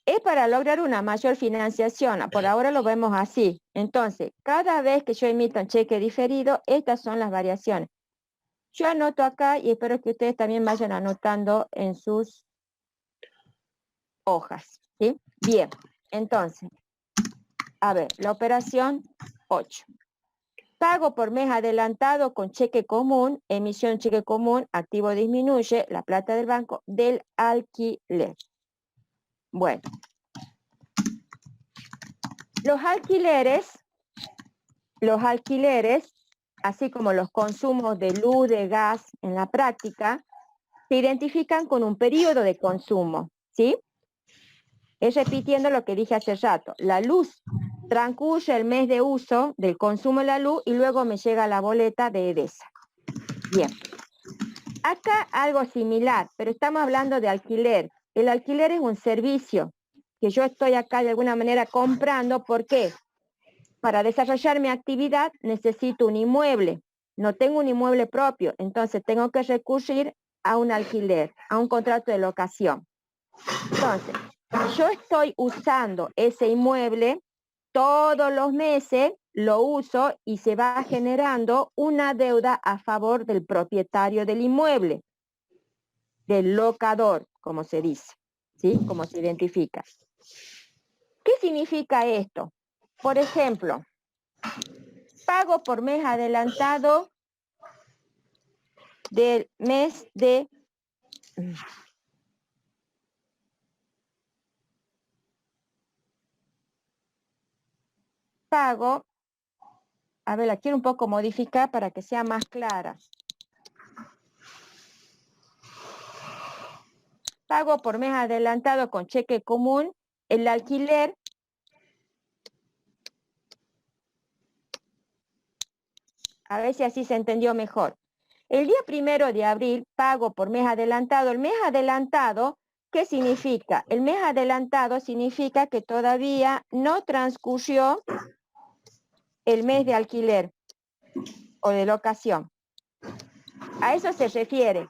Es para lograr una mayor financiación. Por ahora lo vemos así. Entonces, cada vez que yo emito un cheque diferido, estas son las variaciones. Yo anoto acá y espero que ustedes también vayan anotando en sus hojas. ¿Sí? Bien, entonces, a ver, la operación 8. Pago por mes adelantado con cheque común, emisión cheque común, activo disminuye, la plata del banco, del alquiler. Bueno. Los alquileres, así como los consumos de luz, de gas en la práctica, se identifican con un periodo de consumo, ¿sí? Es repitiendo lo que dije hace rato. La luz transcurre el mes de uso del consumo de la luz y luego me llega la boleta de EDESA. Bien. Acá algo similar, pero estamos hablando de alquiler. El alquiler es un servicio que yo estoy acá de alguna manera comprando. ¿Por qué? Para desarrollar mi actividad necesito un inmueble. No tengo un inmueble propio, entonces tengo que recurrir a un alquiler, a un contrato de locación. Entonces, yo estoy usando ese inmueble todos los meses, lo uso y se va generando una deuda a favor del propietario del inmueble, del locador, como se dice, ¿sí? Como se identifica. ¿Qué significa esto? Por ejemplo, pago por mes adelantado del mes de... Pago, a ver, la quiero un poco modificar para que sea más clara. Pago por mes adelantado con cheque común, el alquiler a ver si así se entendió mejor. El día 1 de abril pago por mes adelantado. El mes adelantado, ¿qué significa? El mes adelantado significa que todavía no transcurrió el mes de alquiler o de locación. A eso se refiere.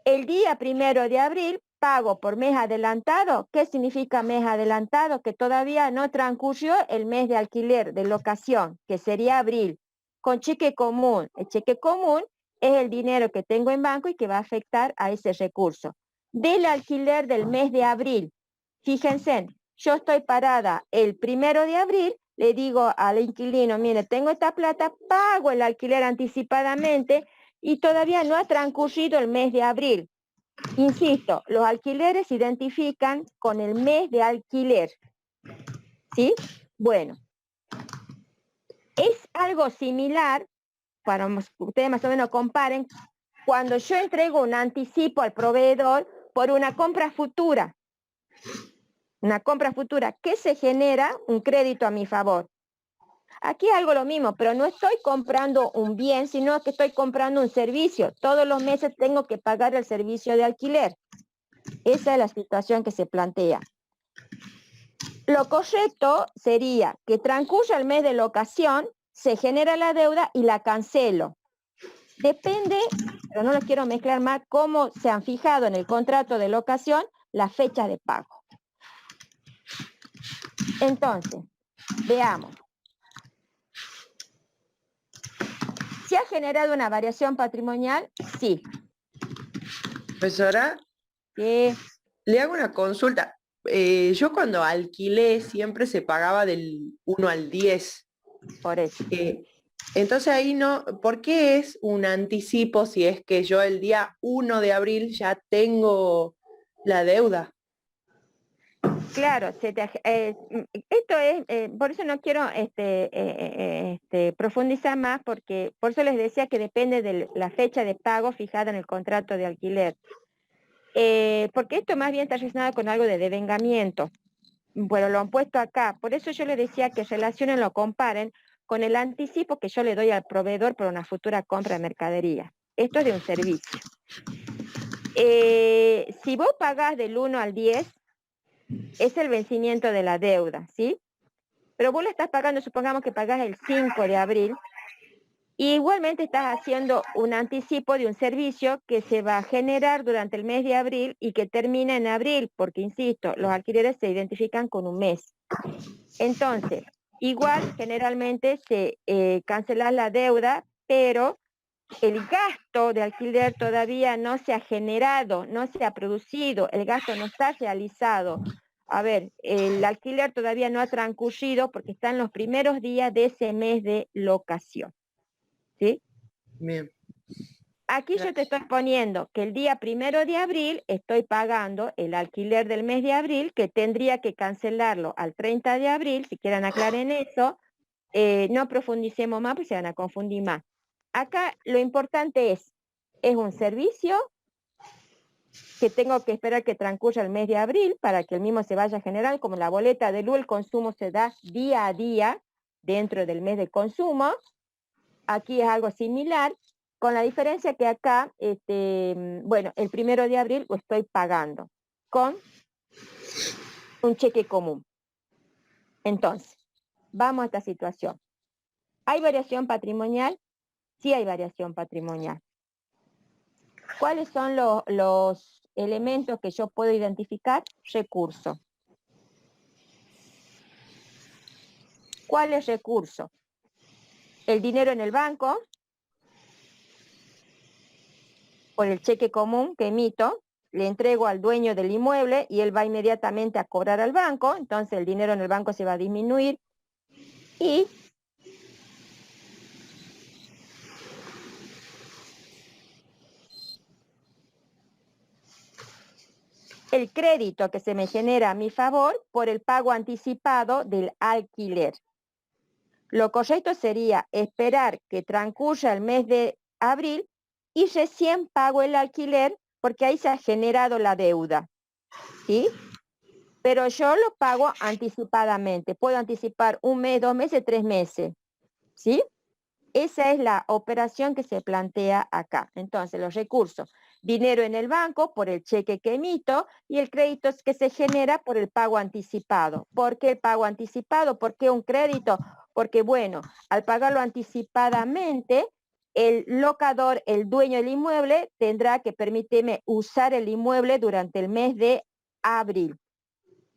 El día 1 de abril pago por mes adelantado. ¿Qué significa mes adelantado? Que todavía no transcurrió el mes de alquiler, de locación, que sería abril. Con cheque común. El cheque común es el dinero que tengo en banco y que va a afectar a ese recurso. Del alquiler del mes de abril. Fíjense, yo estoy parada el 1 de abril, le digo al inquilino, mire, tengo esta plata, pago el alquiler anticipadamente y todavía no ha transcurrido el mes de abril. Insisto, los alquileres se identifican con el mes de alquiler. ¿Sí? Bueno. Es algo similar, para que ustedes más o menos comparen, cuando yo entrego un anticipo al proveedor por una compra futura. Una compra futura que se genera un crédito a mi favor. Aquí hago lo mismo, pero no estoy comprando un bien, sino que estoy comprando un servicio. Todos los meses tengo que pagar el servicio de alquiler. Esa es la situación que se plantea. Lo correcto sería que transcurra el mes de locación, se genera la deuda y la cancelo. Depende, pero no lo quiero mezclar más, cómo se han fijado en el contrato de locación las fechas de pago. Entonces, veamos. ¿Se ha generado una variación patrimonial? Sí. ¿Profesora? Sí. Le hago una consulta. Yo cuando alquilé siempre se pagaba del 1 al 10. Por eso. Entonces ahí no, ¿por qué es un anticipo si es que yo el día 1 de abril ya tengo la deuda? Claro, esto es, por eso no quiero profundizar más, porque por eso les decía que depende de la fecha de pago fijada en el contrato de alquiler. Porque esto más bien está relacionado con algo de devengamiento. Bueno, lo han puesto acá. Por eso yo les decía que relacionen, lo comparen con el anticipo que yo le doy al proveedor por una futura compra de mercadería. Esto es de un servicio. Si vos pagás del 1 al 10, es el vencimiento de la deuda, ¿sí? Pero vos la estás pagando, supongamos que pagás el 5 de abril, y igualmente estás haciendo un anticipo de un servicio que se va a generar durante el mes de abril y que termina en abril, porque, insisto, los alquileres se identifican con un mes. Entonces, igual generalmente se cancela la deuda, pero el gasto de alquiler todavía no se ha generado, no se ha producido, el gasto no está realizado. A ver, el alquiler todavía no ha transcurrido porque está en los primeros días de ese mes de locación. ¿Sí? Bien. Aquí yo te estoy poniendo que el día 1 de abril estoy pagando el alquiler del mes de abril, que tendría que cancelarlo al 30 de abril, si quieren aclaren eso, no profundicemos más porque se van a confundir más. Acá lo importante es un servicio que tengo que esperar que transcurra el mes de abril para que el mismo se vaya generando, como la boleta de luz, el consumo se da día a día dentro del mes de consumo. Aquí es algo similar, con la diferencia que acá, bueno, el 1 de abril lo estoy pagando con un cheque común. Entonces, vamos a esta situación. ¿Hay variación patrimonial? Sí hay variación patrimonial. ¿Cuáles son los elementos que yo puedo identificar? Recurso. ¿Cuál es recurso? El dinero en el banco, por el cheque común que emito, le entrego al dueño del inmueble y él va inmediatamente a cobrar al banco, entonces el dinero en el banco se va a disminuir y el crédito que se me genera a mi favor por el pago anticipado del alquiler. Lo correcto sería esperar que transcurra el mes de abril y recién pago el alquiler porque ahí se ha generado la deuda, ¿sí? Pero yo lo pago anticipadamente. Puedo anticipar 1 mes, 2 meses, 3 meses, ¿sí? Esa es la operación que se plantea acá. Entonces, los recursos, dinero en el banco por el cheque que emito y el crédito que se genera por el pago anticipado. ¿Por qué el pago anticipado? ¿Por qué un crédito? Porque, bueno, al pagarlo anticipadamente, el locador, el dueño del inmueble, tendrá que permitirme usar el inmueble durante el mes de abril,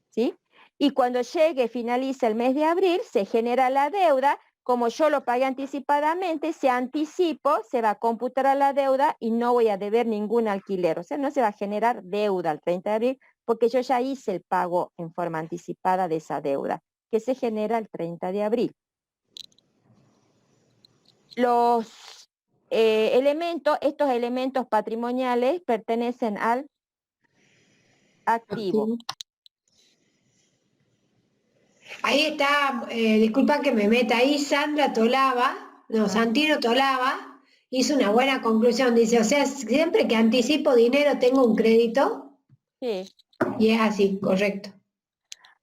¿sí? Y cuando llegue, finaliza el mes de abril, se genera la deuda. Como yo lo pagué anticipadamente, ese anticipo se va a computar a la deuda y no voy a deber ningún alquiler. O sea, no se va a generar deuda el 30 de abril porque yo ya hice el pago en forma anticipada de esa deuda, que se genera el 30 de abril. Los estos elementos patrimoniales pertenecen al activo. Ahí está, disculpa que me meta ahí, Sandra Tolaba, no, Santino Tolaba, hizo una buena conclusión, dice, o sea, siempre que anticipo dinero tengo un crédito. Sí. Y es así, correcto.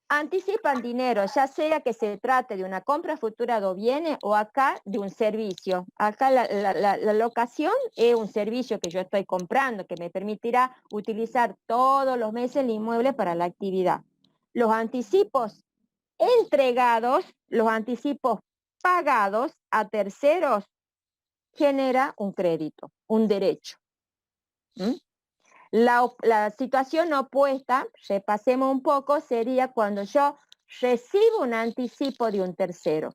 Anticipan dinero, ya sea que se trate de una compra futura de bienes o acá de un servicio. Acá la locación es un servicio que yo estoy comprando, que me permitirá utilizar todos los meses el inmueble para la actividad. Los anticipos entregados, los anticipos pagados a terceros, genera un crédito, un derecho. ¿Mm? La situación opuesta, repasemos un poco, sería cuando yo recibo un anticipo de un tercero.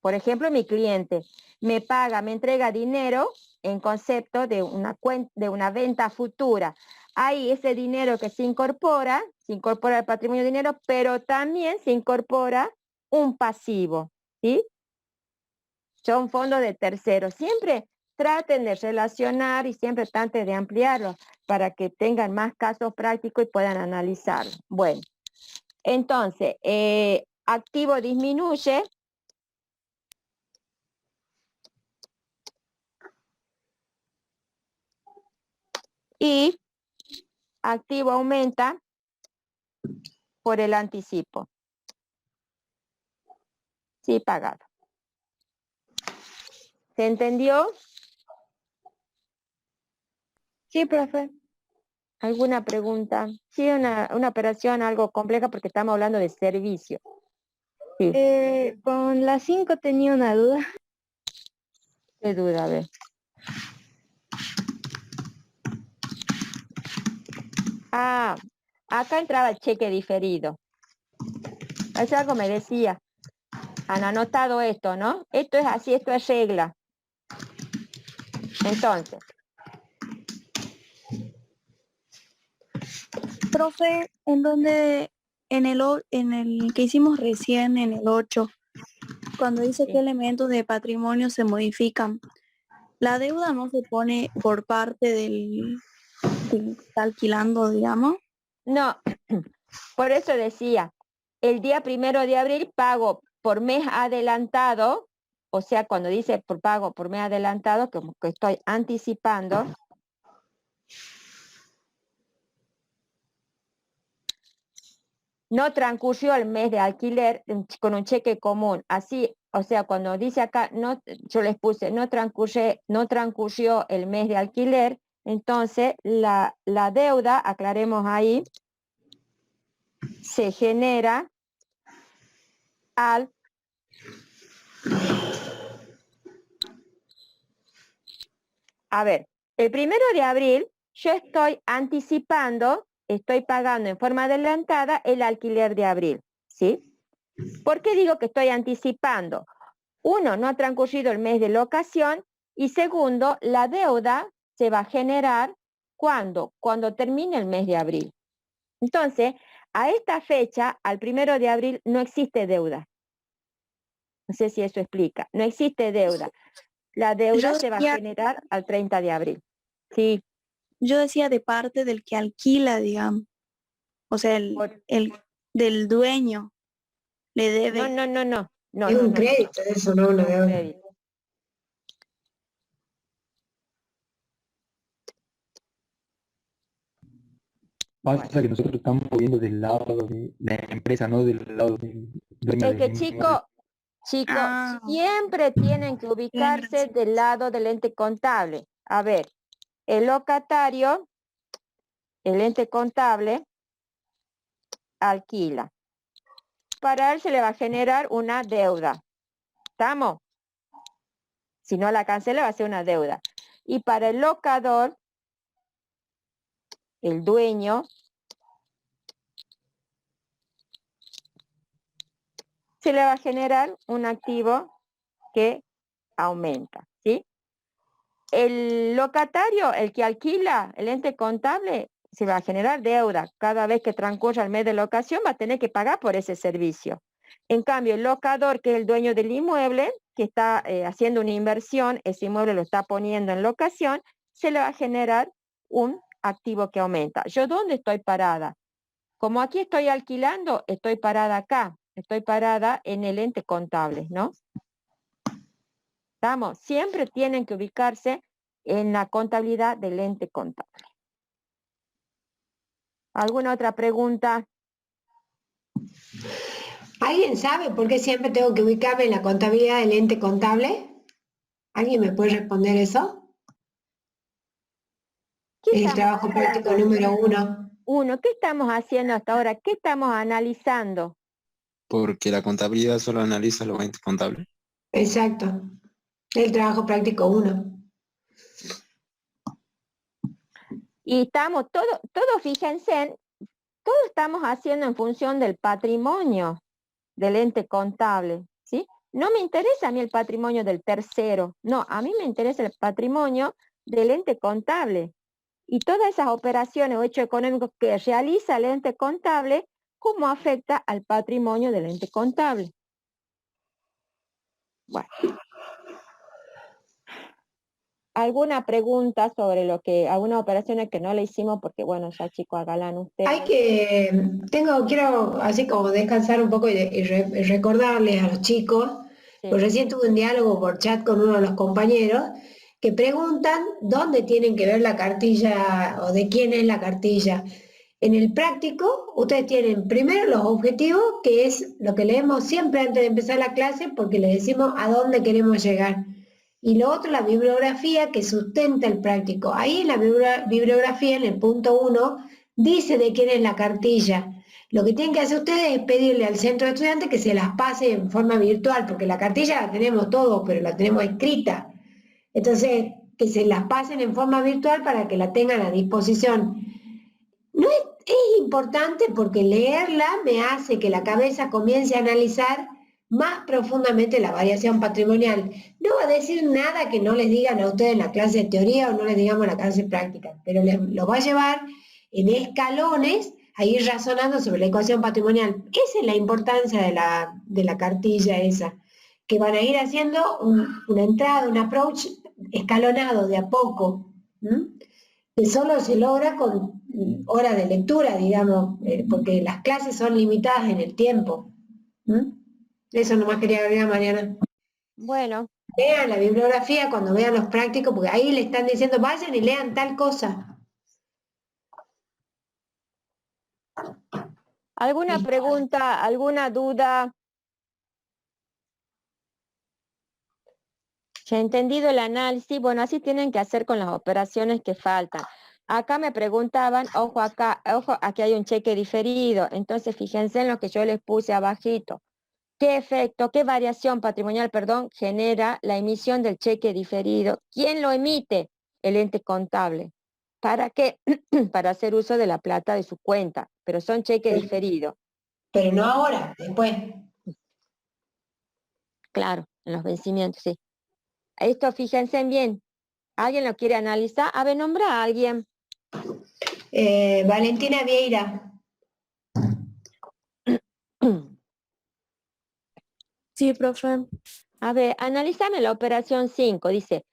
Por ejemplo, mi cliente me paga, me entrega dinero en concepto de una venta futura. Ahí ese dinero que se incorpora al patrimonio de dinero, pero también se incorpora un pasivo, ¿sí? Son fondos de terceros. Siempre traten de relacionar y siempre traten de ampliarlo para que tengan más casos prácticos y puedan analizarlo. Bueno, entonces, activo disminuye. Y activo aumenta por el anticipo. Sí, pagado. ¿Se entendió? Sí, profe. ¿Alguna pregunta? Sí, una operación algo compleja porque estamos hablando de servicio. Sí. Con la 5 tenía una duda. ¿Qué duda? A ver. Ah, acá entraba el cheque diferido. Hace algo me decía. Han anotado esto, ¿no? Esto es así, esto es regla. Entonces. Profe, en el que hicimos recién, en el 8, cuando dice qué elementos de patrimonio se modifican, la deuda no se pone por parte del que está alquilando, digamos. No, por eso decía, el día 1 de abril pago por mes adelantado, o sea, cuando dice por pago por mes adelantado, como que estoy anticipando. No transcurrió el mes de alquiler con un cheque común. Así, o sea, cuando dice acá, no, yo les puse, no transcurrió el mes de alquiler, entonces la deuda, aclaremos ahí, se genera al A ver, el 1 de abril yo estoy anticipando, estoy pagando en forma adelantada el alquiler de abril, ¿sí? ¿Por qué digo que estoy anticipando? Uno, no ha transcurrido el mes de locación y segundo, la deuda se va a generar cuando termine el mes de abril. Entonces, a esta fecha, al 1 de abril, no existe deuda. No sé si eso explica. No existe deuda. La deuda se va a generar al 30 de abril. Sí. Yo decía de parte del que alquila, digamos. O sea, el del dueño le debe. No. Es un crédito eso, no una deuda. Pasa que nosotros estamos viendo del lado de la empresa, no del lado del dueño Es que chicos, siempre tienen que ubicarse del lado del ente contable. A ver, el locatario, el ente contable, alquila. Para él se le va a generar una deuda. ¿Estamos? Si no la cancela va a ser una deuda. Y para el locador, el dueño, se le va a generar un activo que aumenta, ¿sí? El locatario, el que alquila, el ente contable, se va a generar deuda. Cada vez que transcurra el mes de locación va a tener que pagar por ese servicio. En cambio, el locador, que es el dueño del inmueble, que está haciendo una inversión, ese inmueble lo está poniendo en locación, se le va a generar un activo que aumenta. ¿Yo dónde estoy parada? Como aquí estoy alquilando, estoy parada acá. Estoy parada en el ente contable, ¿no? Estamos, siempre tienen que ubicarse en la contabilidad del ente contable. ¿Alguna otra pregunta? ¿Alguien sabe por qué siempre tengo que ubicarme en la contabilidad del ente contable? ¿Alguien me puede responder eso? El trabajo práctico número 1. ¿Qué estamos haciendo hasta ahora? ¿Qué estamos analizando? Porque la contabilidad solo analiza los entes contables. Exacto. El trabajo práctico 1. Y estamos, todo fíjense, todo estamos haciendo en función del patrimonio del ente contable, ¿sí? no me interesa a mí el patrimonio del tercero, no, a mí me interesa el patrimonio del ente contable. Y todas esas operaciones o hechos económicos que realiza el ente contable, ¿cómo afecta al patrimonio del ente contable? Bueno. ¿Alguna pregunta sobre algunas operaciones que no le hicimos? Porque bueno, ya chicos, háganlas ustedes. Quiero así como descansar un poco y recordarles a los chicos, pues recién tuve un diálogo por chat con uno de los compañeros que preguntan dónde tienen que ver la cartilla o de quién es la cartilla. En el práctico, ustedes tienen primero los objetivos, que es lo que leemos siempre antes de empezar la clase, porque les decimos a dónde queremos llegar. Y lo otro, la bibliografía que sustenta el práctico. Ahí en la bibliografía, en el punto 1, dice de quién es la cartilla. Lo que tienen que hacer ustedes es pedirle al centro de estudiantes que se las pase en forma virtual, porque la cartilla la tenemos todos, pero la tenemos escrita. Entonces, que se las pasen en forma virtual para que la tengan a disposición. No es importante porque leerla me hace que la cabeza comience a analizar más profundamente la variación patrimonial. No va a decir nada que no les digan a ustedes en la clase de teoría o no les digamos en la clase de práctica, pero lo va a llevar en escalones a ir razonando sobre la ecuación patrimonial. Esa es la importancia de la cartilla esa, que van a ir haciendo una entrada, un approach escalonado de a poco, que solo se logra con horas de lectura, digamos, porque las clases son limitadas en el tiempo. Eso nomás quería agregar, Mariana. Bueno. Lean la bibliografía cuando vean los prácticos, porque ahí le están diciendo, vayan y lean tal cosa. ¿Alguna pregunta, alguna duda? Ya he entendido el análisis. Bueno, así tienen que hacer con las operaciones que faltan. Acá me preguntaban, ojo acá, ojo, aquí hay un cheque diferido. Entonces, fíjense en lo que yo les puse abajito. ¿Qué efecto, qué variación patrimonial, genera la emisión del cheque diferido? ¿Quién lo emite? El ente contable. ¿Para qué? Para hacer uso de la plata de su cuenta, pero son cheques diferidos. Pero no ahora, después. Claro, en los vencimientos, sí. Esto fíjense bien. ¿Alguien lo quiere analizar? A ver, nombra a alguien. Valentina Vieira. Sí, profe. A ver, analízame la operación 5. Dice,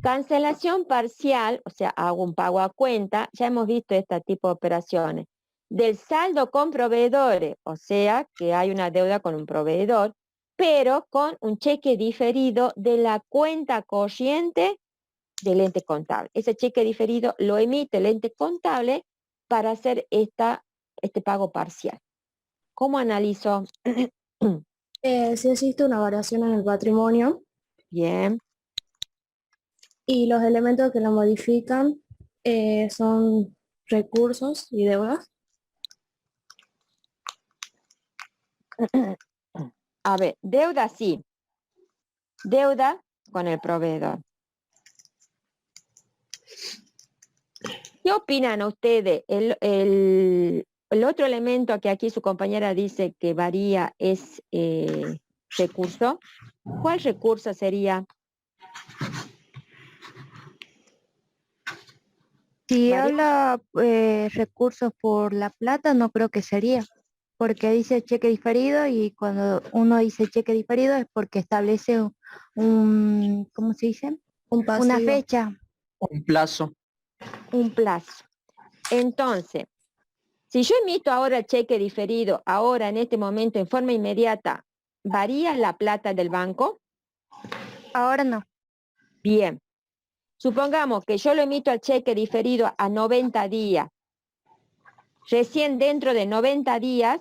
cancelación parcial, o sea, hago un pago a cuenta. Ya hemos visto este tipo de operaciones. Del saldo con proveedores, o sea, que hay una deuda con un proveedor, pero con un cheque diferido de la cuenta corriente del ente contable. Ese cheque diferido lo emite el ente contable para hacer este pago parcial. ¿Cómo analizo? Si existe una variación en el patrimonio. Bien. Y los elementos que lo modifican son recursos y deudas. A ver, deuda sí. Deuda con el proveedor. ¿Qué opinan ustedes? El otro elemento que aquí su compañera dice que varía es recurso. ¿Cuál recurso sería? Si habla recursos por la plata, no creo que sería, porque dice cheque diferido y cuando uno dice cheque diferido es porque establece ¿cómo se dice? Una fecha. Un plazo. Un plazo. Entonces, si yo emito ahora el cheque diferido, ahora en este momento, en forma inmediata, ¿varía la plata del banco? Ahora no. Bien. Supongamos que yo lo emito al cheque diferido a 90 días. Recién dentro de 90 días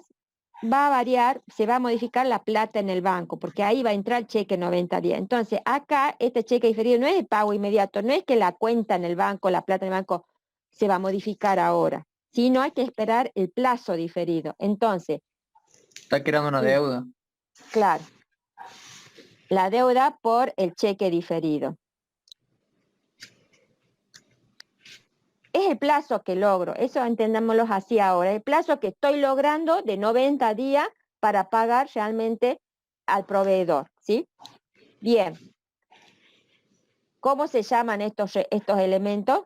va a variar, se va a modificar la plata en el banco, porque ahí va a entrar el cheque 90 días. Entonces, acá este cheque diferido no es de pago inmediato, no es que la cuenta en el banco, la plata en el banco, se va a modificar ahora, sino hay que esperar el plazo diferido. Entonces, Está creando una deuda. claro, la deuda por el cheque diferido. Es el plazo que logro, eso entendámoslo así ahora, el plazo que estoy logrando de 90 días para pagar realmente al proveedor, ¿sí? Bien. ¿Cómo se llaman estos elementos?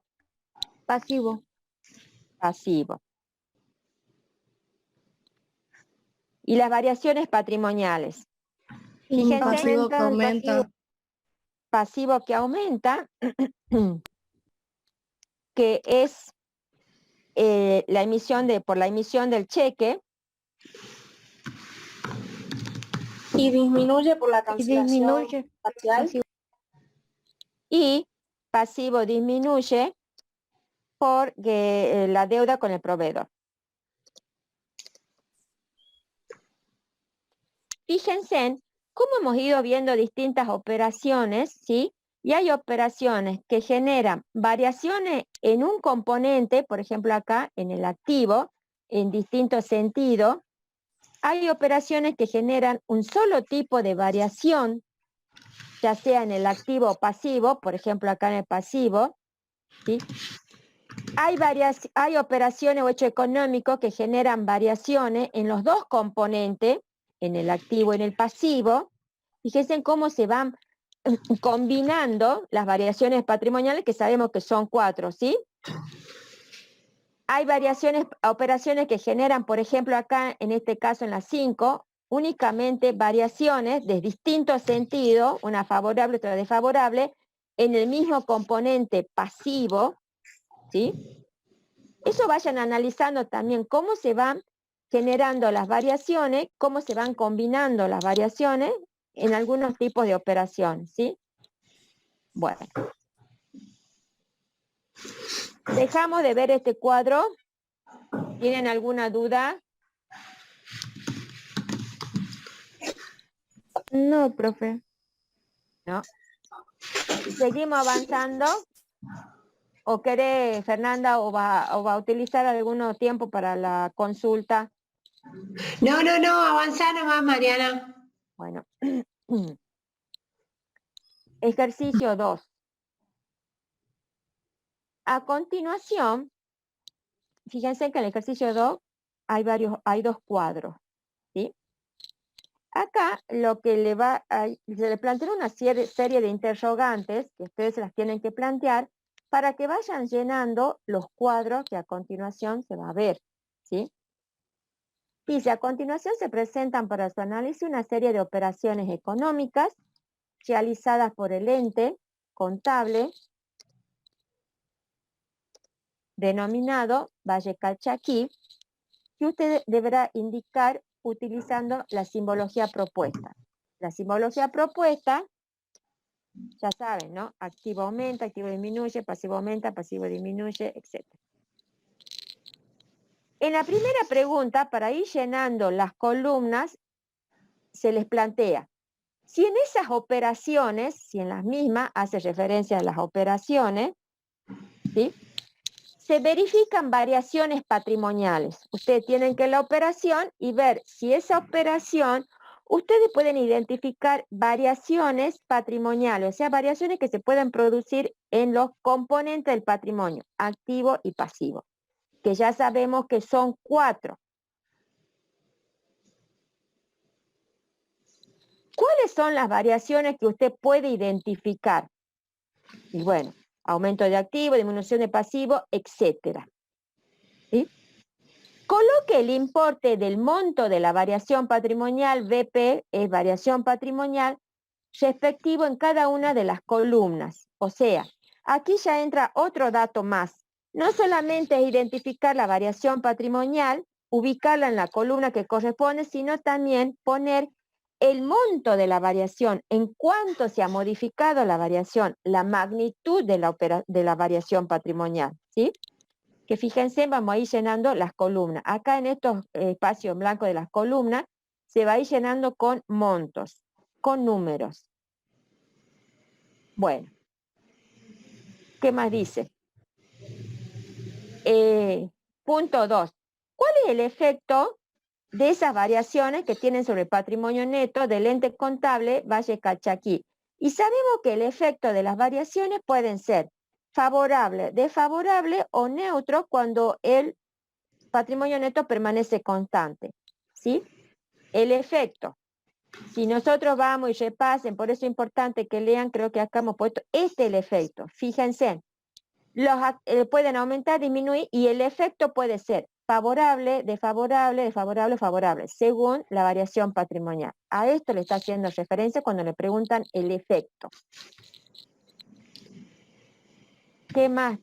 Pasivo. Pasivo. Y las variaciones patrimoniales. Fíjense, Pasivo que aumenta. Pasivo que aumenta, que es por la emisión del cheque. Y disminuye por la cancelación parcial. Y pasivo disminuye por la deuda con el proveedor. Fíjense cómo hemos ido viendo distintas operaciones, ¿sí? Y hay operaciones que generan variaciones en un componente, por ejemplo acá en el activo, en distintos sentidos. Hay operaciones que generan un solo tipo de variación, ya sea en el activo o pasivo, por ejemplo acá en el pasivo, ¿sí? Hay operaciones o hechos económicos que generan variaciones en los dos componentes, en el activo y en el pasivo. Fíjense cómo se van combinando las variaciones patrimoniales, que sabemos que son 4, ¿sí? Hay operaciones que generan, por ejemplo, acá, en este caso en la 5, únicamente variaciones de distintos sentidos, una favorable, otra desfavorable, en el mismo componente pasivo, ¿sí? Eso vayan analizando también cómo se van generando las variaciones, cómo se van combinando las variaciones en algunos tipos de operaciones, ¿sí? Bueno. Dejamos de ver este cuadro. ¿Tienen alguna duda? No, profe. ¿No? ¿Seguimos avanzando? ¿O quiere Fernanda o va a utilizar algún tiempo para la consulta? No, avanzá nomás, Mariana. Bueno. Ejercicio 2. A continuación, fíjense que en el ejercicio 2 hay 2 cuadros, ¿sí? Acá lo que se le plantea una serie de interrogantes que ustedes se las tienen que plantear para que vayan llenando los cuadros que a continuación se va a ver, ¿sí? Dice, a continuación se presentan para su análisis una serie de operaciones económicas realizadas por el ente contable denominado Valle Calchaquí, que usted deberá indicar utilizando la simbología propuesta. La simbología propuesta, ya saben, ¿no? Activo aumenta, activo disminuye, pasivo aumenta, pasivo disminuye, etc. En la primera pregunta, para ir llenando las columnas, se les plantea, si en esas operaciones, si en las mismas hace referencia a las operaciones, ¿sí?, se verifican variaciones patrimoniales. Ustedes tienen que ir a la operación y ver si esa operación, ustedes pueden identificar variaciones patrimoniales, o sea, variaciones que se pueden producir en los componentes del patrimonio, activo y pasivo, que ya sabemos que son 4. ¿Cuáles son las variaciones que usted puede identificar? Y bueno, aumento de activo, disminución de pasivo, etcétera. ¿Sí? Coloque el importe del monto de la variación patrimonial, VP es variación patrimonial, respectivo en cada una de las columnas. O sea, aquí ya entra otro dato más. No solamente es identificar la variación patrimonial, ubicarla en la columna que corresponde, sino también poner el monto de la variación, en cuánto se ha modificado la variación, la magnitud de la variación patrimonial, ¿sí? Que fíjense, vamos a ir llenando las columnas. Acá en estos espacios en blanco de las columnas, se va a ir llenando con montos, con números. Bueno, ¿qué más dice? Punto 2. ¿Cuál es el efecto de esas variaciones que tienen sobre el patrimonio neto del ente contable Valle Calchaquí? Y sabemos que el efecto de las variaciones pueden ser favorable, desfavorable o neutro cuando el patrimonio neto permanece constante, ¿sí? El efecto Si nosotros vamos y repasen, por eso es importante que lean, creo que acá hemos puesto, este es el efecto. Fíjense, pueden aumentar, disminuir, y el efecto puede ser favorable, desfavorable, desfavorable, favorable, según la variación patrimonial. A esto le está haciendo referencia cuando le preguntan el efecto. ¿Qué más?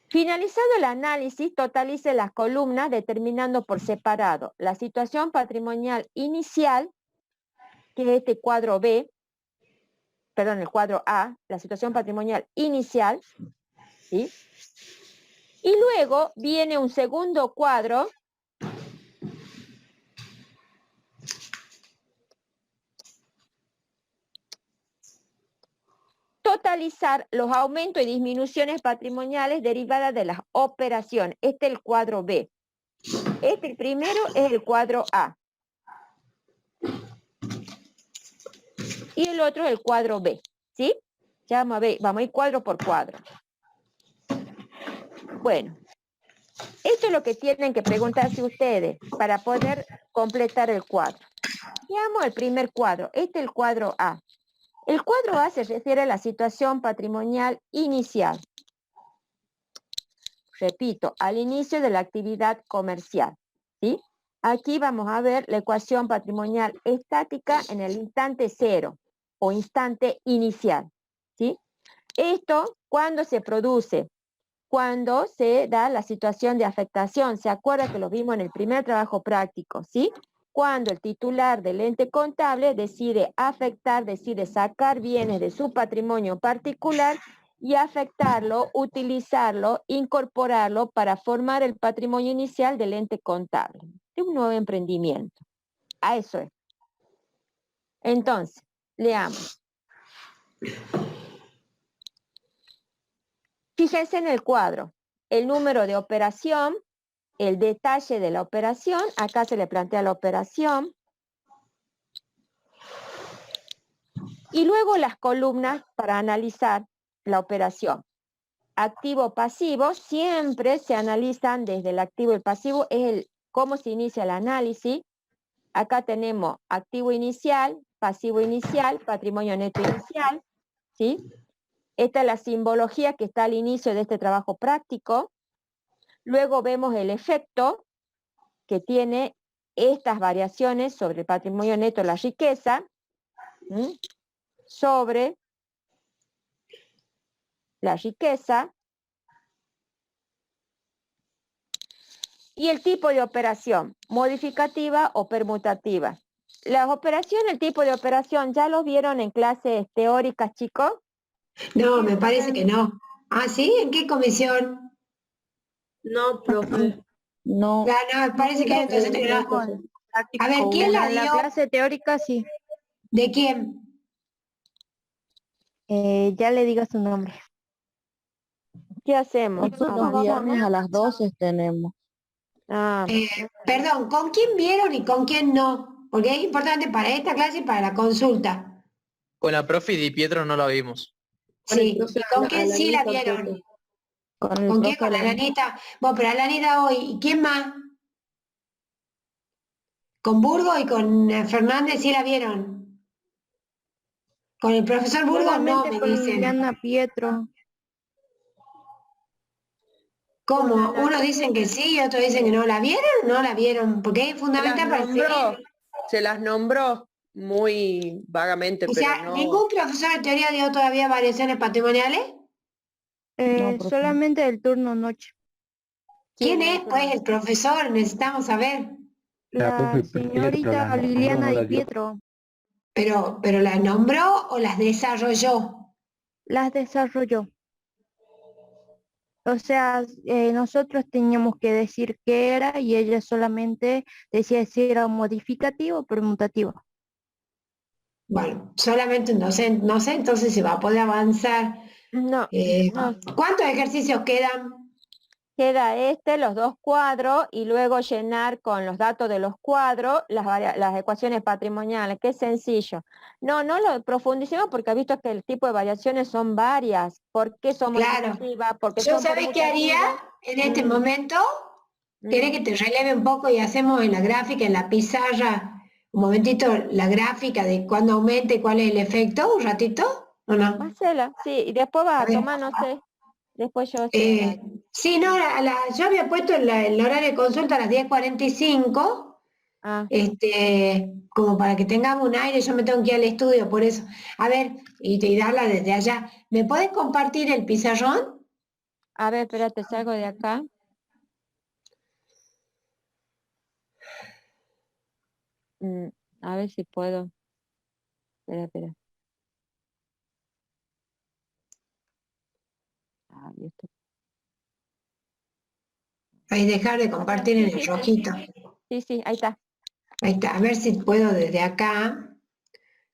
Finalizado el análisis, totalice las columnas determinando por separado la situación patrimonial inicial, que es este cuadro B, perdón, el cuadro A, la situación patrimonial inicial, ¿sí? Y luego viene un segundo cuadro totalizar los aumentos y disminuciones patrimoniales derivadas de las operaciones. Este es el cuadro B. El primero es el cuadro A. Y el otro es el cuadro B. ¿Sí? Ya vamos a ir cuadro por cuadro. Bueno, esto es lo que tienen que preguntarse ustedes para poder completar el cuadro. Veamos el primer cuadro. Este es el cuadro A. El cuadro A se refiere a la situación patrimonial inicial. Repito, al inicio de la actividad comercial, ¿sí? Aquí vamos a ver la ecuación patrimonial estática en el instante cero o instante inicial, ¿sí? Esto, ¿cuándo se produce? Cuando se da la situación de afectación. ¿Se acuerda que lo vimos en el primer trabajo práctico, sí? Cuando el titular del ente contable decide afectar, decide sacar bienes de su patrimonio particular y afectarlo, utilizarlo, incorporarlo para formar el patrimonio inicial del ente contable. Es un nuevo emprendimiento. A eso es. Entonces, leamos. Fíjense en el cuadro. El número de operación, el detalle de la operación, acá se le plantea la operación, y luego las columnas para analizar la operación. Activo, pasivo, siempre se analizan desde el activo y el pasivo, es cómo se inicia el análisis. Acá tenemos activo inicial, pasivo inicial, patrimonio neto inicial, ¿sí? Esta es la simbología que está al inicio de este trabajo práctico. Luego vemos el efecto que tiene estas variaciones sobre el patrimonio neto, la riqueza, sobre la riqueza, y el tipo de operación, modificativa o permutativa. Las operaciones, el tipo de operación, ¿ya lo vieron en clases teóricas, chicos? No, me parece que no. ¿Ah, sí? ¿En qué comisión? No, profe. No. No, me parece que entonces que no. A ver, ¿quién la dio? En la clase teórica sí. ¿De quién? Ya le digo su nombre. ¿Qué hacemos? Nosotros viernes a las 12 tenemos. Perdón, ¿con quién vieron y con quién no? Porque es importante para esta clase y para la consulta. Con la profe Di Pietro no la vimos. Sí, ¿y con quién sí la vieron? ¿Con quién? Con la Alanita. Bueno, pero Alanita hoy, ¿y quién más? ¿Con Burgo y con Fernández sí la vieron? Con el profesor Burgo no, me con dicen. Liliana Pietro. ¿Cómo? Unos dicen que sí y otros dicen que no. ¿La vieron o no la vieron? Porque es fundamental para seguir. Se las nombró muy vagamente, O pero sea, no. ¿ningún profesor de teoría dio todavía variaciones patrimoniales? Solamente el turno noche. ¿Quién es, pues, el profesor? Necesitamos saber. La señorita Liliana Di Pietro. ¿Pero las nombró o las desarrolló? Las desarrolló. O sea, nosotros teníamos que decir qué era y ella solamente decía si era modificativo o permutativo. Bueno, solamente un docente, no sé, entonces se va a poder avanzar. No. ¿Cuántos ejercicios quedan? Queda los dos cuadros, y luego llenar con los datos de los cuadros las ecuaciones patrimoniales. Qué sencillo. No lo profundicemos porque ha visto que el tipo de variaciones son varias. ¿Por qué son modificativas? Porque Yo, son ¿sabes qué haría en este momento? ¿Querés que te releve un poco y hacemos en la gráfica, en la pizarra, un momentito la gráfica de cuándo aumenta y cuál es el efecto? ¿Un ratito? ¿O no? Marcela, sí, y después vas a tomar, no sé. Después yo Sí, no, yo había puesto el horario de consulta a las 10:45. Como para que tengamos un aire, yo me tengo que ir al estudio, por eso. A ver, y darla desde allá. ¿Me puedes compartir el pizarrón? A ver, espérate, salgo de acá. A ver si puedo. Espera. Ahí está. Ahí dejar de compartir en el rojito. Sí, ahí está. Ahí está, a ver si puedo desde acá,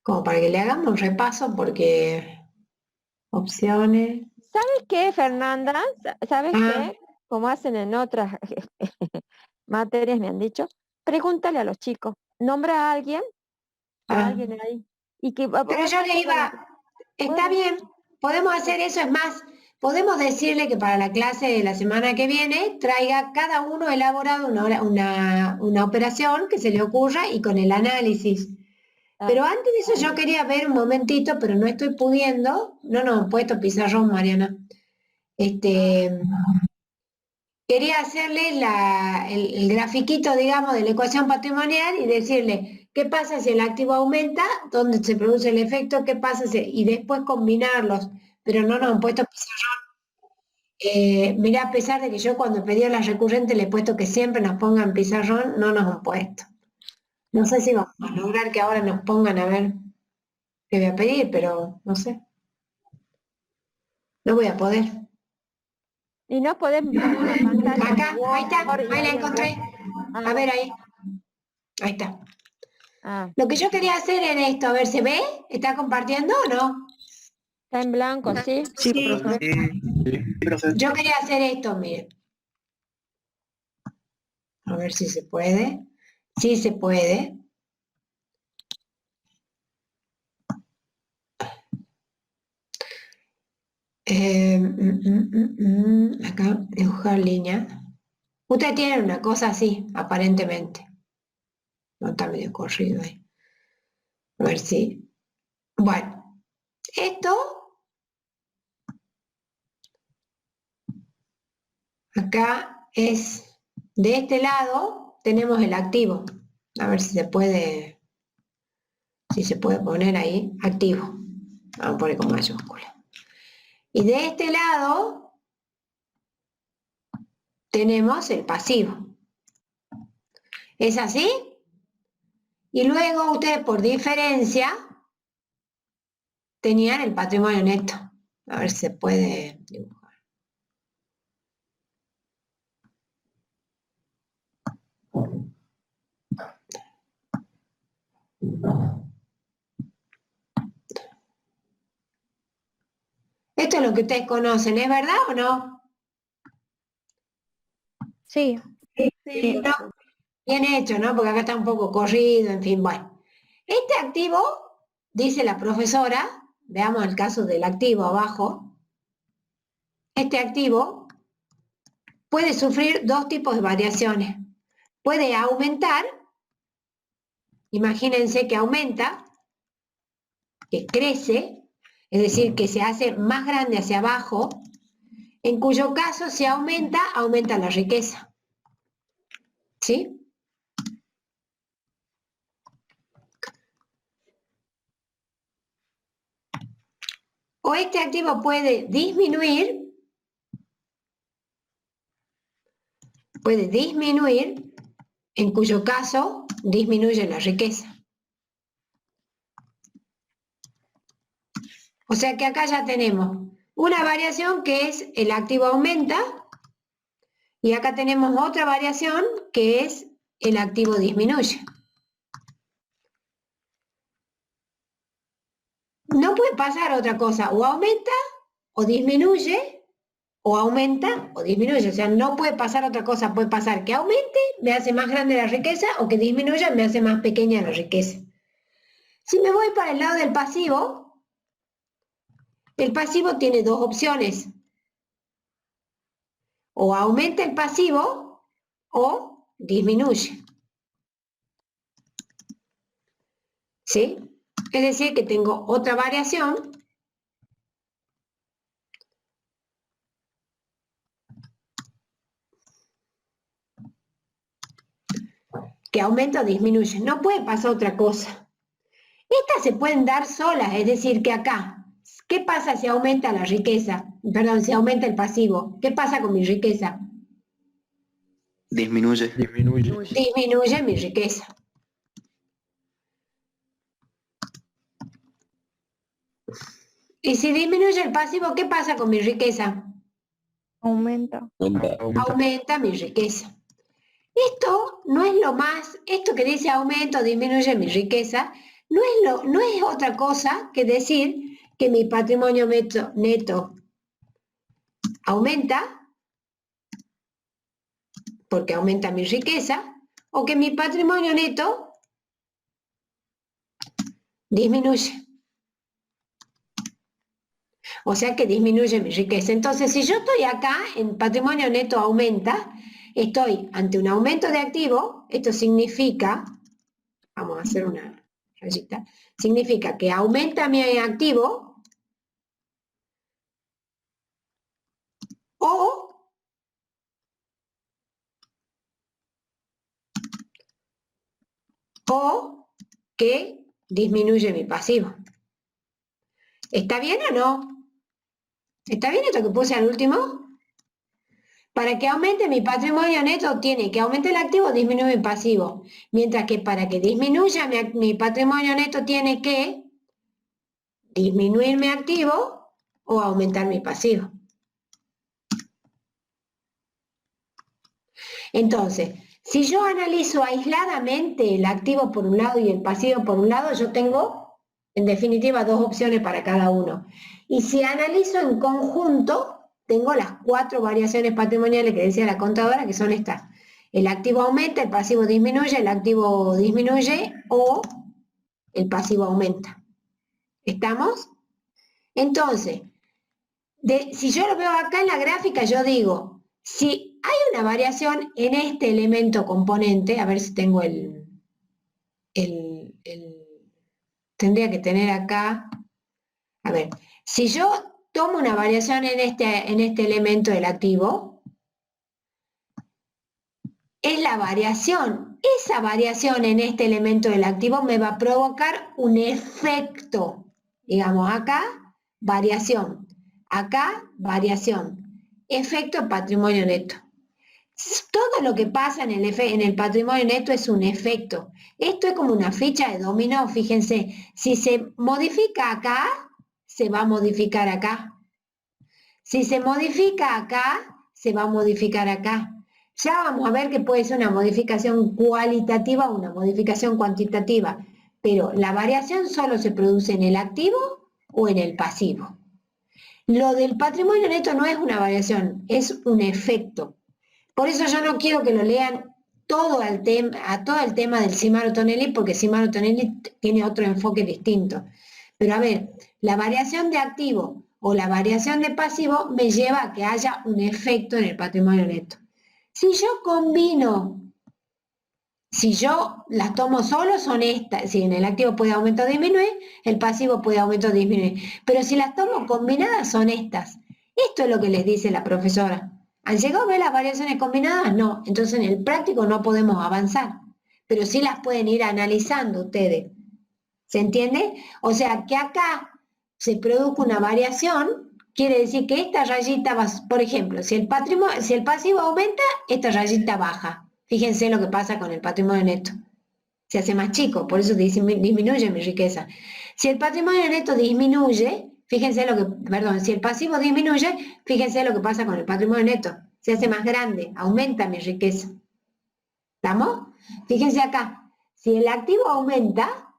como para que le hagamos un repaso, porque opciones. ¿Sabes qué, Fernanda? ¿Sabes qué? Como hacen en otras materias, me han dicho, pregúntale a los chicos, nombra a alguien ahí. Y que, pero yo le iba, está bien, podemos hacer eso, es más, podemos decirle que para la clase de la semana que viene traiga cada uno elaborado una operación que se le ocurra y con el análisis. Pero antes de eso yo quería ver un momentito, pero no estoy pudiendo, no, he puesto pizarrón, Mariana. Quería hacerle el grafiquito, digamos, de la ecuación patrimonial y decirle qué pasa si el activo aumenta, dónde se produce el efecto, qué pasa y después combinarlos, pero no nos han puesto pizarrón. Mira, a pesar de que yo cuando pedí a las recurrentes le he puesto que siempre nos pongan pizarrón, no nos han puesto. No sé si vamos a lograr que ahora nos pongan a ver qué voy a pedir, pero no sé. No voy a poder. Y no podemos poner una pantalla. Acá, ahí está, ahí la encontré. A ver ahí. Ahí está. Lo que yo quería hacer era esto, a ver, ¿se ve? ¿Está compartiendo o no? Está en blanco, ¿sí? Sí. Yo quería hacer esto, miren. A ver si se puede. Sí se puede. Acá, dibujar línea. Ustedes tienen una cosa así, aparentemente. No está medio corrido ahí. A ver si. Bueno, esto. Acá es. De este lado tenemos el activo. A ver si se puede. Si se puede poner ahí. Activo. Vamos a poner con mayúscula. Y de este lado tenemos el pasivo. ¿Es así? Y luego ustedes por diferencia tenían el patrimonio neto. A ver si se puede dibujar. Esto es lo que ustedes conocen, ¿es verdad o no? Sí. Sí. No, bien hecho, ¿no? Porque acá está un poco corrido, en fin, bueno. Este activo, dice la profesora, veamos el caso del activo abajo, este activo puede sufrir dos tipos de variaciones. Puede aumentar, imagínense que aumenta, que crece, es decir, que se hace más grande hacia abajo, en cuyo caso si aumenta, aumenta la riqueza. ¿Sí? O este activo puede disminuir, en cuyo caso disminuye la riqueza. O sea que acá ya tenemos una variación que es el activo aumenta y acá tenemos otra variación que es el activo disminuye. No puede pasar otra cosa, o aumenta o disminuye, o aumenta o disminuye, o sea, no puede pasar otra cosa, puede pasar que aumente, me hace más grande la riqueza, o que disminuya, me hace más pequeña la riqueza. Si me voy para el lado del pasivo, el pasivo tiene dos opciones, o aumenta el pasivo o disminuye. ¿Sí? Es decir, que tengo otra variación que aumenta o disminuye. No puede pasar otra cosa. Estas se pueden dar solas, es decir, que acá, ¿qué pasa si aumenta la riqueza? Perdón, si aumenta el pasivo. ¿Qué pasa con mi riqueza? Disminuye. Disminuye mi riqueza. Y si disminuye el pasivo, ¿qué pasa con mi riqueza? Aumenta. Aumenta mi riqueza. Esto no es lo más, esto que dice aumento, disminuye mi riqueza, no es otra cosa que decir que mi patrimonio neto aumenta, porque aumenta mi riqueza, o que mi patrimonio neto disminuye. O sea que disminuye mi riqueza. Entonces, si yo estoy acá, en patrimonio neto aumenta, estoy ante un aumento de activo, esto significa, vamos a hacer una rayita, significa que aumenta mi activo o que disminuye mi pasivo. ¿Está bien o no? ¿Está bien esto que puse al último? Para que aumente mi patrimonio neto tiene que aumentar el activo o disminuir mi pasivo. Mientras que para que disminuya mi patrimonio neto tiene que disminuir mi activo o aumentar mi pasivo. Entonces, si yo analizo aisladamente el activo por un lado y el pasivo por un lado, yo tengo, en definitiva, dos opciones para cada uno. Y si analizo en conjunto, tengo las 4 variaciones patrimoniales que decía la contadora, que son estas. El activo aumenta, el pasivo disminuye, el activo disminuye o el pasivo aumenta. ¿Estamos? Entonces, si yo lo veo acá en la gráfica, yo digo, si hay una variación en este elemento componente, a ver si tengo tendría que tener acá, a ver, si yo tomo una variación en este elemento del activo, es la variación. Esa variación en este elemento del activo me va a provocar un efecto. Digamos, acá, variación. Acá, variación. Efecto patrimonio neto. Todo lo que pasa en el patrimonio neto es un efecto. Esto es como una ficha de dominó, fíjense. Si se modifica acá, se va a modificar acá. Si se modifica acá, se va a modificar acá. Ya vamos a ver que puede ser una modificación cualitativa o una modificación cuantitativa, pero la variación solo se produce en el activo o en el pasivo. Lo del patrimonio neto no es una variación, es un efecto. Por eso yo no quiero que lo lean todo el tema del Simaro-Tonelli, porque Simaro-Tonelli tiene otro enfoque distinto. Pero a ver, la variación de activo o la variación de pasivo me lleva a que haya un efecto en el patrimonio neto. Si yo combino, si yo las tomo solo, son estas. Si en el activo puede aumentar o disminuir, el pasivo puede aumentar o disminuir. Pero si las tomo combinadas, son estas. Esto es lo que les dice la profesora. ¿Han llegado a ver las variaciones combinadas? No. Entonces en el práctico no podemos avanzar. Pero sí las pueden ir analizando ustedes. ¿Se entiende? O sea, que acá se produzca una variación, quiere decir que esta rayita va, por ejemplo, si el pasivo aumenta, esta rayita baja. Fíjense lo que pasa con el patrimonio neto. Se hace más chico, por eso disminuye mi riqueza. Si el patrimonio neto disminuye, fíjense si el pasivo disminuye, fíjense lo que pasa con el patrimonio neto. Se hace más grande, aumenta mi riqueza. ¿Estamos? Fíjense acá, si el activo aumenta,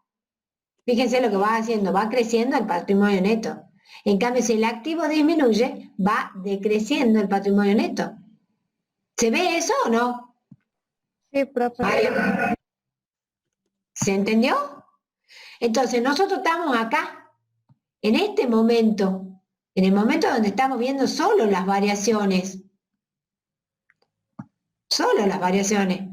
fíjense lo que va haciendo, va creciendo el patrimonio neto. En cambio, si el activo disminuye, va decreciendo el patrimonio neto. ¿Se ve eso o no? Sí, profe. ¿Se entendió? Entonces, nosotros estamos acá, en este momento, en el momento donde estamos viendo solo las variaciones. Solo las variaciones.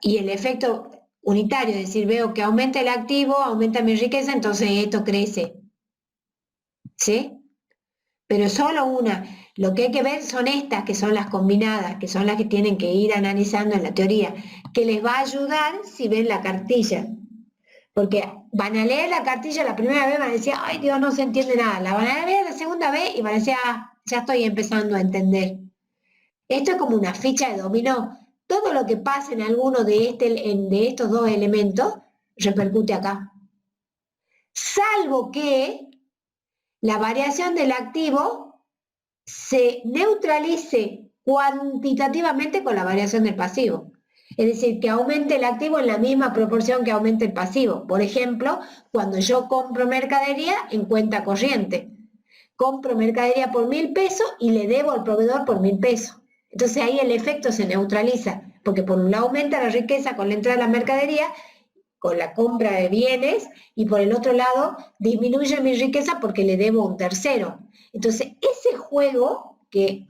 Y el efecto unitario, es decir, veo que aumenta el activo, aumenta mi riqueza, entonces esto crece. ¿Sí? Pero solo una. Lo que hay que ver son estas, que son las combinadas, que son las que tienen que ir analizando en la teoría, que les va a ayudar si ven la cartilla. Porque van a leer la cartilla la primera vez, van a decir, ay Dios, no se entiende nada. La van a leer la segunda vez y van a decir, ah, ya estoy empezando a entender. Esto es como una ficha de dominó. Todo lo que pasa en alguno de estos dos elementos repercute acá. Salvo que la variación del activo se neutralice cuantitativamente con la variación del pasivo. Es decir, que aumente el activo en la misma proporción que aumente el pasivo. Por ejemplo, cuando yo compro mercadería en cuenta corriente. Compro mercadería por 1.000 pesos y le debo al proveedor por 1.000 pesos. Entonces ahí el efecto se neutraliza, porque por un lado aumenta la riqueza con la entrada de la mercadería, con la compra de bienes, y por el otro lado disminuye mi riqueza porque le debo a un tercero. Entonces ese juego que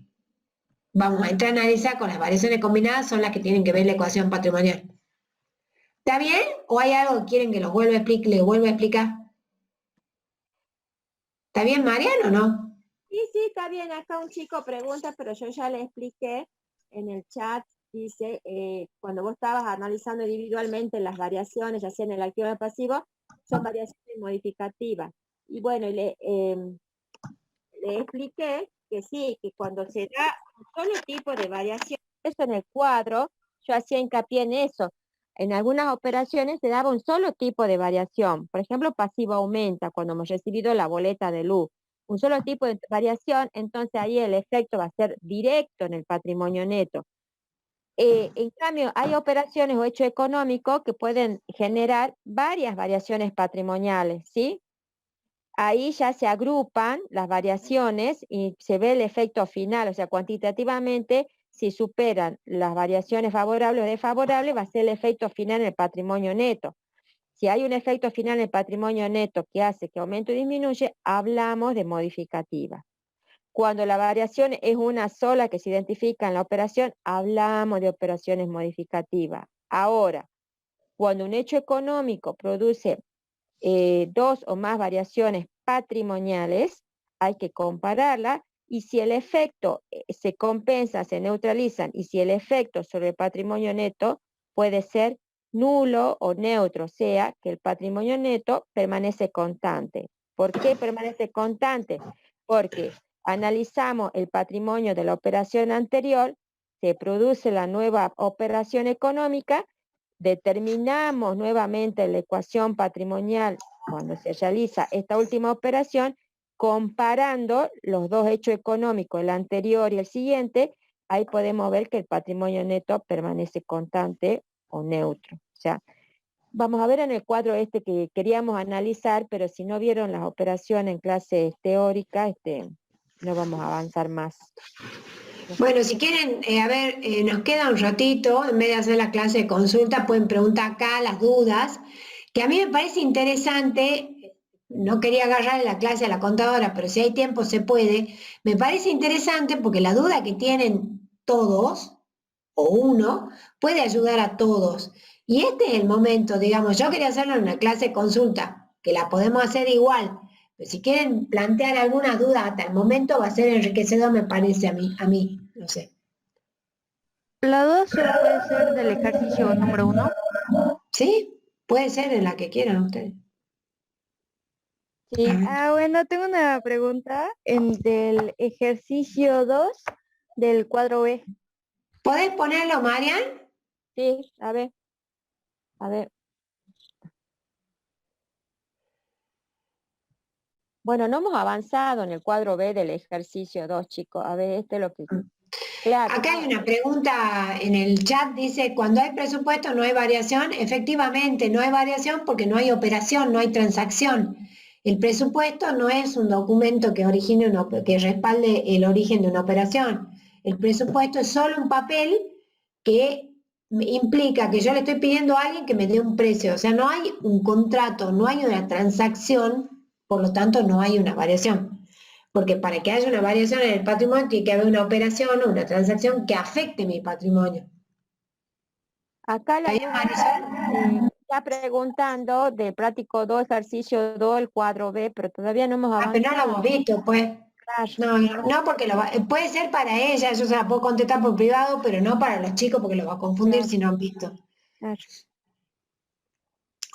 vamos a entrar a analizar con las variaciones combinadas son las que tienen que ver la ecuación patrimonial. ¿Está bien? ¿O hay algo que quieren que les vuelva a explicar? ¿Está bien, Mariano, o no? Sí, está bien. Acá un chico pregunta, pero yo ya le expliqué en el chat. Dice, cuando vos estabas analizando individualmente las variaciones, ya sea en el activo o en el pasivo, son variaciones modificativas. Y bueno, le expliqué que sí, que cuando se da un solo tipo de variación, eso en el cuadro, yo hacía hincapié en eso. En algunas operaciones se daba un solo tipo de variación. Por ejemplo, pasivo aumenta cuando hemos recibido la boleta de luz. Un solo tipo de variación, entonces ahí el efecto va a ser directo en el patrimonio neto. En cambio, hay operaciones o hechos económicos que pueden generar varias variaciones patrimoniales, ¿sí? Ahí ya se agrupan las variaciones y se ve el efecto final, o sea, cuantitativamente, si superan las variaciones favorables o desfavorables, va a ser el efecto final en el patrimonio neto. Si hay un efecto final en el patrimonio neto que hace que aumente o disminuye, hablamos de modificativa. Cuando la variación es una sola que se identifica en la operación, hablamos de operaciones modificativas. Ahora, cuando un hecho económico produce dos o más variaciones patrimoniales, hay que compararla, y si el efecto se compensa, se neutralizan, y si el efecto sobre el patrimonio neto puede ser nulo o neutro, o sea, que el patrimonio neto permanece constante. ¿Por qué permanece constante? Porque analizamos el patrimonio de la operación anterior, se produce la nueva operación económica, determinamos nuevamente la ecuación patrimonial cuando se realiza esta última operación, comparando los dos hechos económicos, el anterior y el siguiente, ahí podemos ver que el patrimonio neto permanece constante o neutro. O sea, vamos a ver en el cuadro este que queríamos analizar, pero si no vieron las operaciones en clases teóricas, no vamos a avanzar más. Bueno, si quieren, nos queda un ratito, en vez de hacer la clase de consulta, pueden preguntar acá las dudas, que a mí me parece interesante, no quería agarrar la clase a la contadora, pero si hay tiempo se puede, me parece interesante porque la duda que tienen todos, o uno, puede ayudar a todos. Y este es el momento, digamos, yo quería hacerlo en una clase de consulta, que la podemos hacer igual, pero si quieren plantear alguna duda hasta el momento va a ser enriquecedor, me parece a mí, no sé. La duda solo puede ser del ejercicio número 1. Sí, puede ser en la que quieran ustedes. Sí. Bueno, tengo una pregunta del ejercicio 2 del cuadro B. ¿Podés ponerlo, Marian? Sí, a ver. Bueno, no hemos avanzado en el cuadro B del ejercicio 2, chicos. A ver, este es lo que... Claro. Acá hay una pregunta en el chat, dice, cuando hay presupuesto no hay variación. Efectivamente, no hay variación porque no hay operación, no hay transacción. El presupuesto no es un documento que respalde el origen de una operación. El presupuesto es solo un papel que implica que yo le estoy pidiendo a alguien que me dé un precio. O sea, no hay un contrato, no hay una transacción, por lo tanto no hay una variación. Porque para que haya una variación en el patrimonio tiene que haber una operación o una transacción que afecte mi patrimonio. Acá la está preguntando del práctico 2, ejercicio 2, el cuadro B, pero todavía no hemos avanzado. Pero no lo hemos visto, pues. No, porque puede ser para ella, yo se la puedo contestar por privado, pero no para los chicos porque lo va a confundir si no han visto. Claro.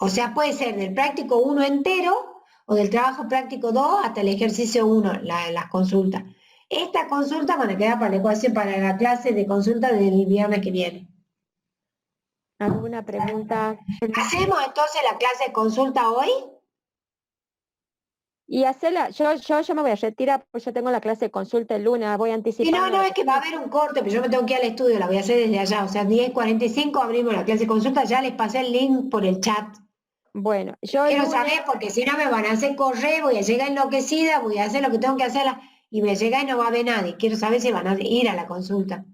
O sea, puede ser del práctico 1 entero o del trabajo práctico 2 hasta el ejercicio 1, las consultas. Estas consultas van a quedar para la ecuación, para la clase de consulta del viernes que viene. ¿Alguna pregunta? ¿Hacemos entonces la clase de consulta hoy? Y hacerla, yo me voy a retirar, pues yo tengo la clase de consulta el lunes, voy a anticipar. Y no, es que va a haber un corte, pero yo me tengo que ir al estudio, la voy a hacer desde allá, o sea, 10:45 abrimos la clase de consulta, ya les pasé el link por el chat. Bueno, yo quiero saber, porque si no me van a hacer correr, voy a llegar enloquecida, voy a hacer lo que tengo que hacer, y me llega y no va a haber nadie, quiero saber si van a ir a la consulta.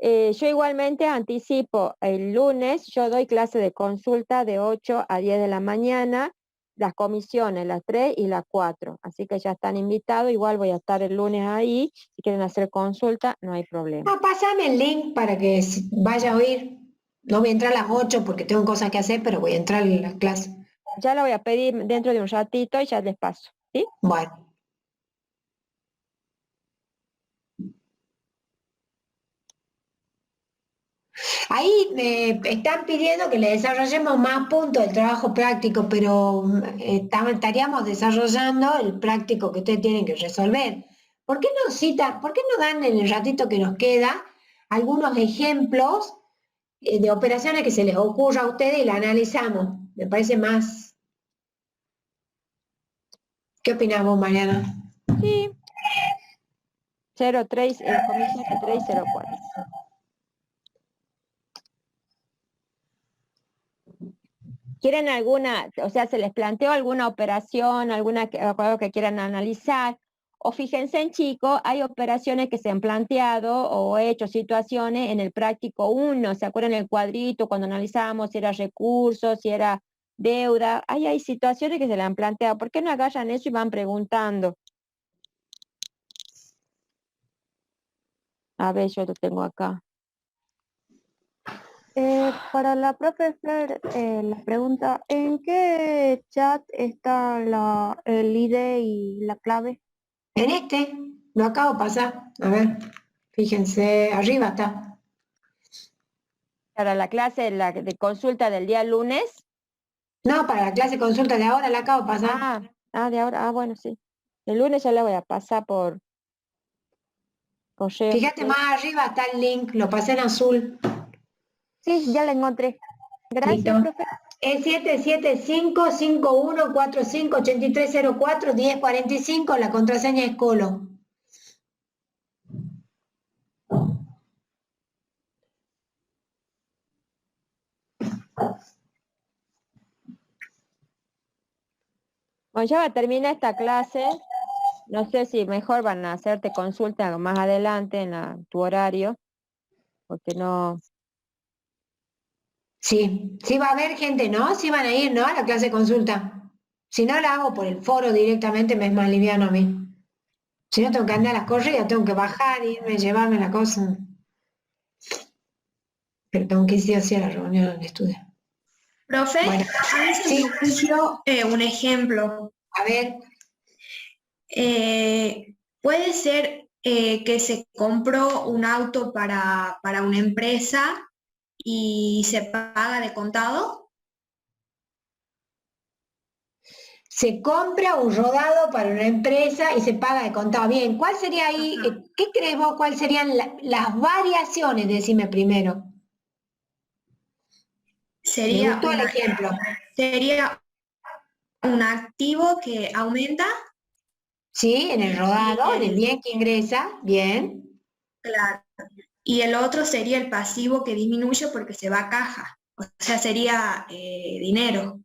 Yo igualmente anticipo, el lunes yo doy clase de consulta de 8 a 10 de la mañana, las comisiones, las 3 y las 4, así que ya están invitados, igual voy a estar el lunes ahí, si quieren hacer consulta, no hay problema. No, pásame el link para que vaya a oír, no voy a entrar a las 8 porque tengo cosas que hacer, pero voy a entrar en la clase. Ya la voy a pedir dentro de un ratito y ya les paso, ¿sí? Bueno. Ahí me están pidiendo que le desarrollemos más puntos del trabajo práctico, pero estaríamos desarrollando el práctico que ustedes tienen que resolver. ¿Por qué no dan en el ratito que nos queda algunos ejemplos de operaciones que se les ocurra a ustedes y la analizamos? Me parece más. ¿Qué opinás vos, Mariana? Sí. 03, comisión 304. ¿Quieren alguna, o sea, se les planteó alguna operación, algo que quieran analizar? O fíjense en chicos, hay operaciones que se han planteado o hecho situaciones en el práctico 1, ¿se acuerdan el cuadrito cuando analizábamos si era recursos, si era deuda? Hay situaciones que se le han planteado, ¿por qué no agarran eso y van preguntando? A ver, yo lo tengo acá. Para la profe Flor, la pregunta, ¿en qué chat está el ID y la clave? En este, lo acabo de pasar. A ver, fíjense, arriba está. ¿Para la clase de consulta del día lunes? No, para la clase de consulta de ahora la acabo de pasar. De ahora, bueno, sí. El lunes ya la voy a pasar por correo. Fíjate, más arriba está el link, lo pasé en azul. Sí, ya la encontré. Gracias, ¿listo? profe. Es 775-51-45-8304-1045, la contraseña es Colo. Bueno, ya va a terminar esta clase. No sé si mejor van a hacerte consulta más adelante en tu horario, porque no... Sí, sí va a haber gente, ¿no? Sí van a ir, ¿no? A la clase de consulta. Si no la hago por el foro directamente, me es más liviano a mí. Si no tengo que andar a las corridas, tengo que bajar, irme, llevarme la cosa. Pero tengo que ir así a la reunión del estudio. Profe, Bueno, a mí se me ocurrió un ejemplo. A ver. Puede ser que se compró un auto para una empresa y se paga de contado. Se compra un rodado para una empresa y se paga de contado. Bien, ¿cuál sería ahí? ¿Qué crees vos? ¿Cuáles serían las variaciones? Decime primero. Me gustó el ejemplo. Sería un activo que aumenta. Sí, en el rodado, en el bien que ingresa, bien. Claro. Y el otro sería el pasivo que disminuye porque se va a caja. O sea, sería dinero.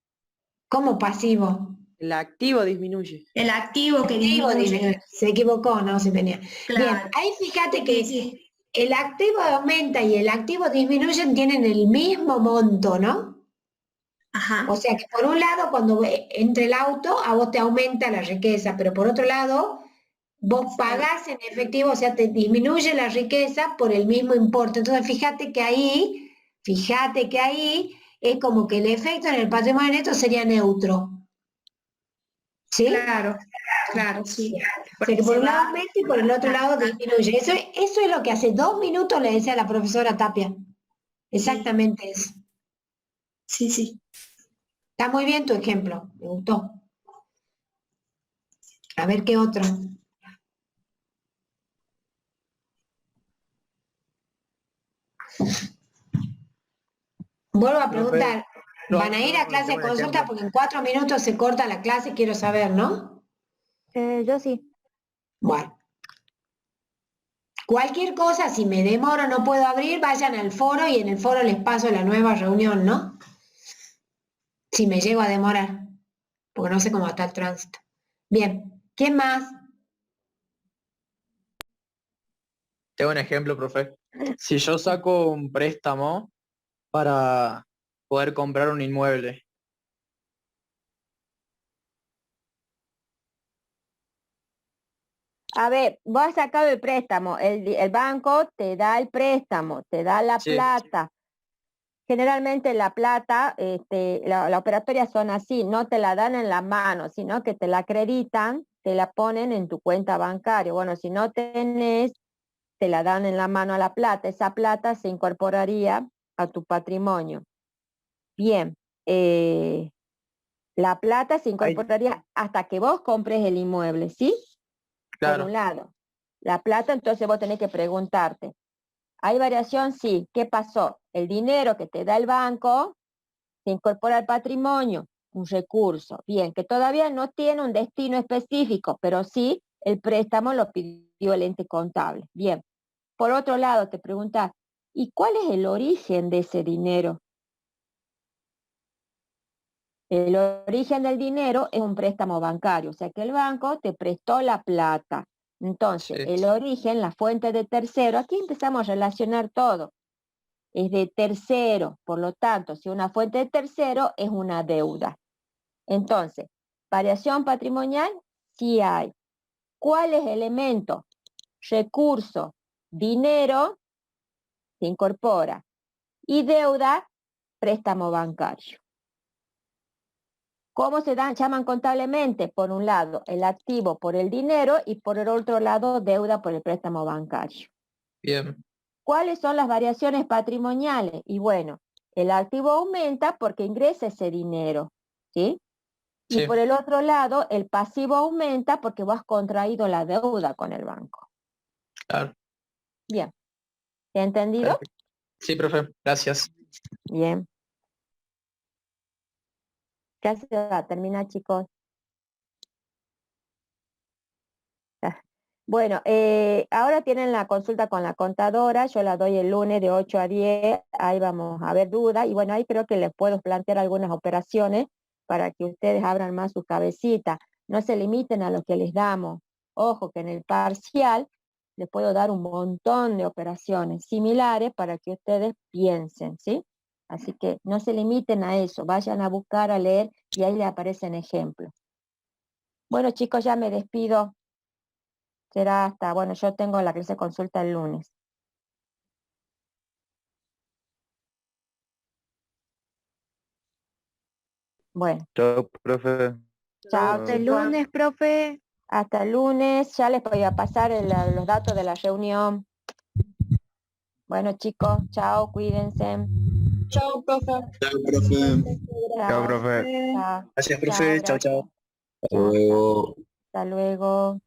¿Cómo pasivo? El activo disminuye. El activo que disminuye. Se equivocó, no, se venía. Claro. Bien, ahí fíjate que el activo aumenta y el activo disminuyen, tienen el mismo monto, ¿no? Ajá. O sea que por un lado, cuando entra el auto, a vos te aumenta la riqueza, pero por otro lado, vos pagás en efectivo, o sea, te disminuye la riqueza por el mismo importe. Entonces, fíjate que ahí es como que el efecto en el patrimonio neto sería neutro. ¿Sí? Claro, claro, sí. O sea, que por un lado aumenta y por el otro lado disminuye. Eso es lo que hace 2 minutos le decía a la profesora Tapia. Exactamente eso. Sí, sí. Está muy bien tu ejemplo, me gustó. A ver qué otro. Vuelvo a preguntar, ¿van a ir a clase de consulta? Porque en 4 minutos se corta la clase, quiero saber, ¿no? Yo sí. Bueno. Cualquier cosa, si me demoro, no puedo abrir, vayan al foro y en el foro les paso la nueva reunión, ¿no? Si me llego a demorar, porque no sé cómo está el tránsito. Bien, ¿qué más? Tengo un ejemplo, profe. Si yo saco un préstamo para poder comprar un inmueble, A ver, vos has sacado el préstamo, el banco te da el préstamo, te da la Sí. plata. Generalmente la plata, la operatoria son así, no te la dan en la mano, sino que te la acreditan, te la ponen en tu cuenta bancaria. Bueno, si no tenés, te la dan en la mano a la plata, esa plata se incorporaría a tu patrimonio. Bien, la plata se incorporaría hasta que vos compres el inmueble, ¿sí? Claro. Por un lado. La plata, entonces vos tenés que preguntarte, ¿hay variación? Sí. ¿Qué pasó? El dinero que te da el banco se incorpora al patrimonio, un recurso. Bien, que todavía no tiene un destino específico, pero sí el préstamo lo pidió el ente contable. Bien. Por otro lado, te preguntas, ¿y cuál es el origen de ese dinero? El origen del dinero es un préstamo bancario, o sea que el banco te prestó la plata. Entonces, el origen, la fuente de tercero, aquí empezamos a relacionar todo. Es de tercero, por lo tanto, si una fuente de tercero es una deuda. Entonces, variación patrimonial, sí hay. ¿Cuáles elementos? Recurso, dinero, se incorpora. Y deuda, préstamo bancario. ¿Cómo se llaman contablemente? Por un lado, el activo por el dinero y por el otro lado, deuda por el préstamo bancario. Bien. ¿Cuáles son las variaciones patrimoniales? Y bueno, el activo aumenta porque ingresa ese dinero, ¿sí? Y por el otro lado, el pasivo aumenta porque vos has contraído la deuda con el banco. Claro. Bien. ¿Te ha entendido? Perfecto. Sí, profe. Gracias. Bien. Ya se va a terminar, chicos. Bueno, ahora tienen la consulta con la contadora, yo la doy el lunes de 8 a 10, ahí vamos a ver dudas, y bueno, ahí creo que les puedo plantear algunas operaciones para que ustedes abran más su cabecita, no se limiten a lo que les damos. Ojo que en el parcial les puedo dar un montón de operaciones similares para que ustedes piensen, ¿sí? Así que no se limiten a eso, vayan a buscar, a leer, y ahí les aparecen ejemplos. Bueno, chicos, ya me despido. Será hasta, bueno, yo tengo la clase de consulta el lunes. Bueno. Chao, profe. Chao, Hasta el lunes, profe. Hasta el lunes. Ya les voy a pasar los datos de la reunión. Bueno, chicos, chao, cuídense. Chao, profe. Chao, profe. Chao, profe. Chao. Gracias, profe. Chao, chao. Hasta luego. Hasta luego.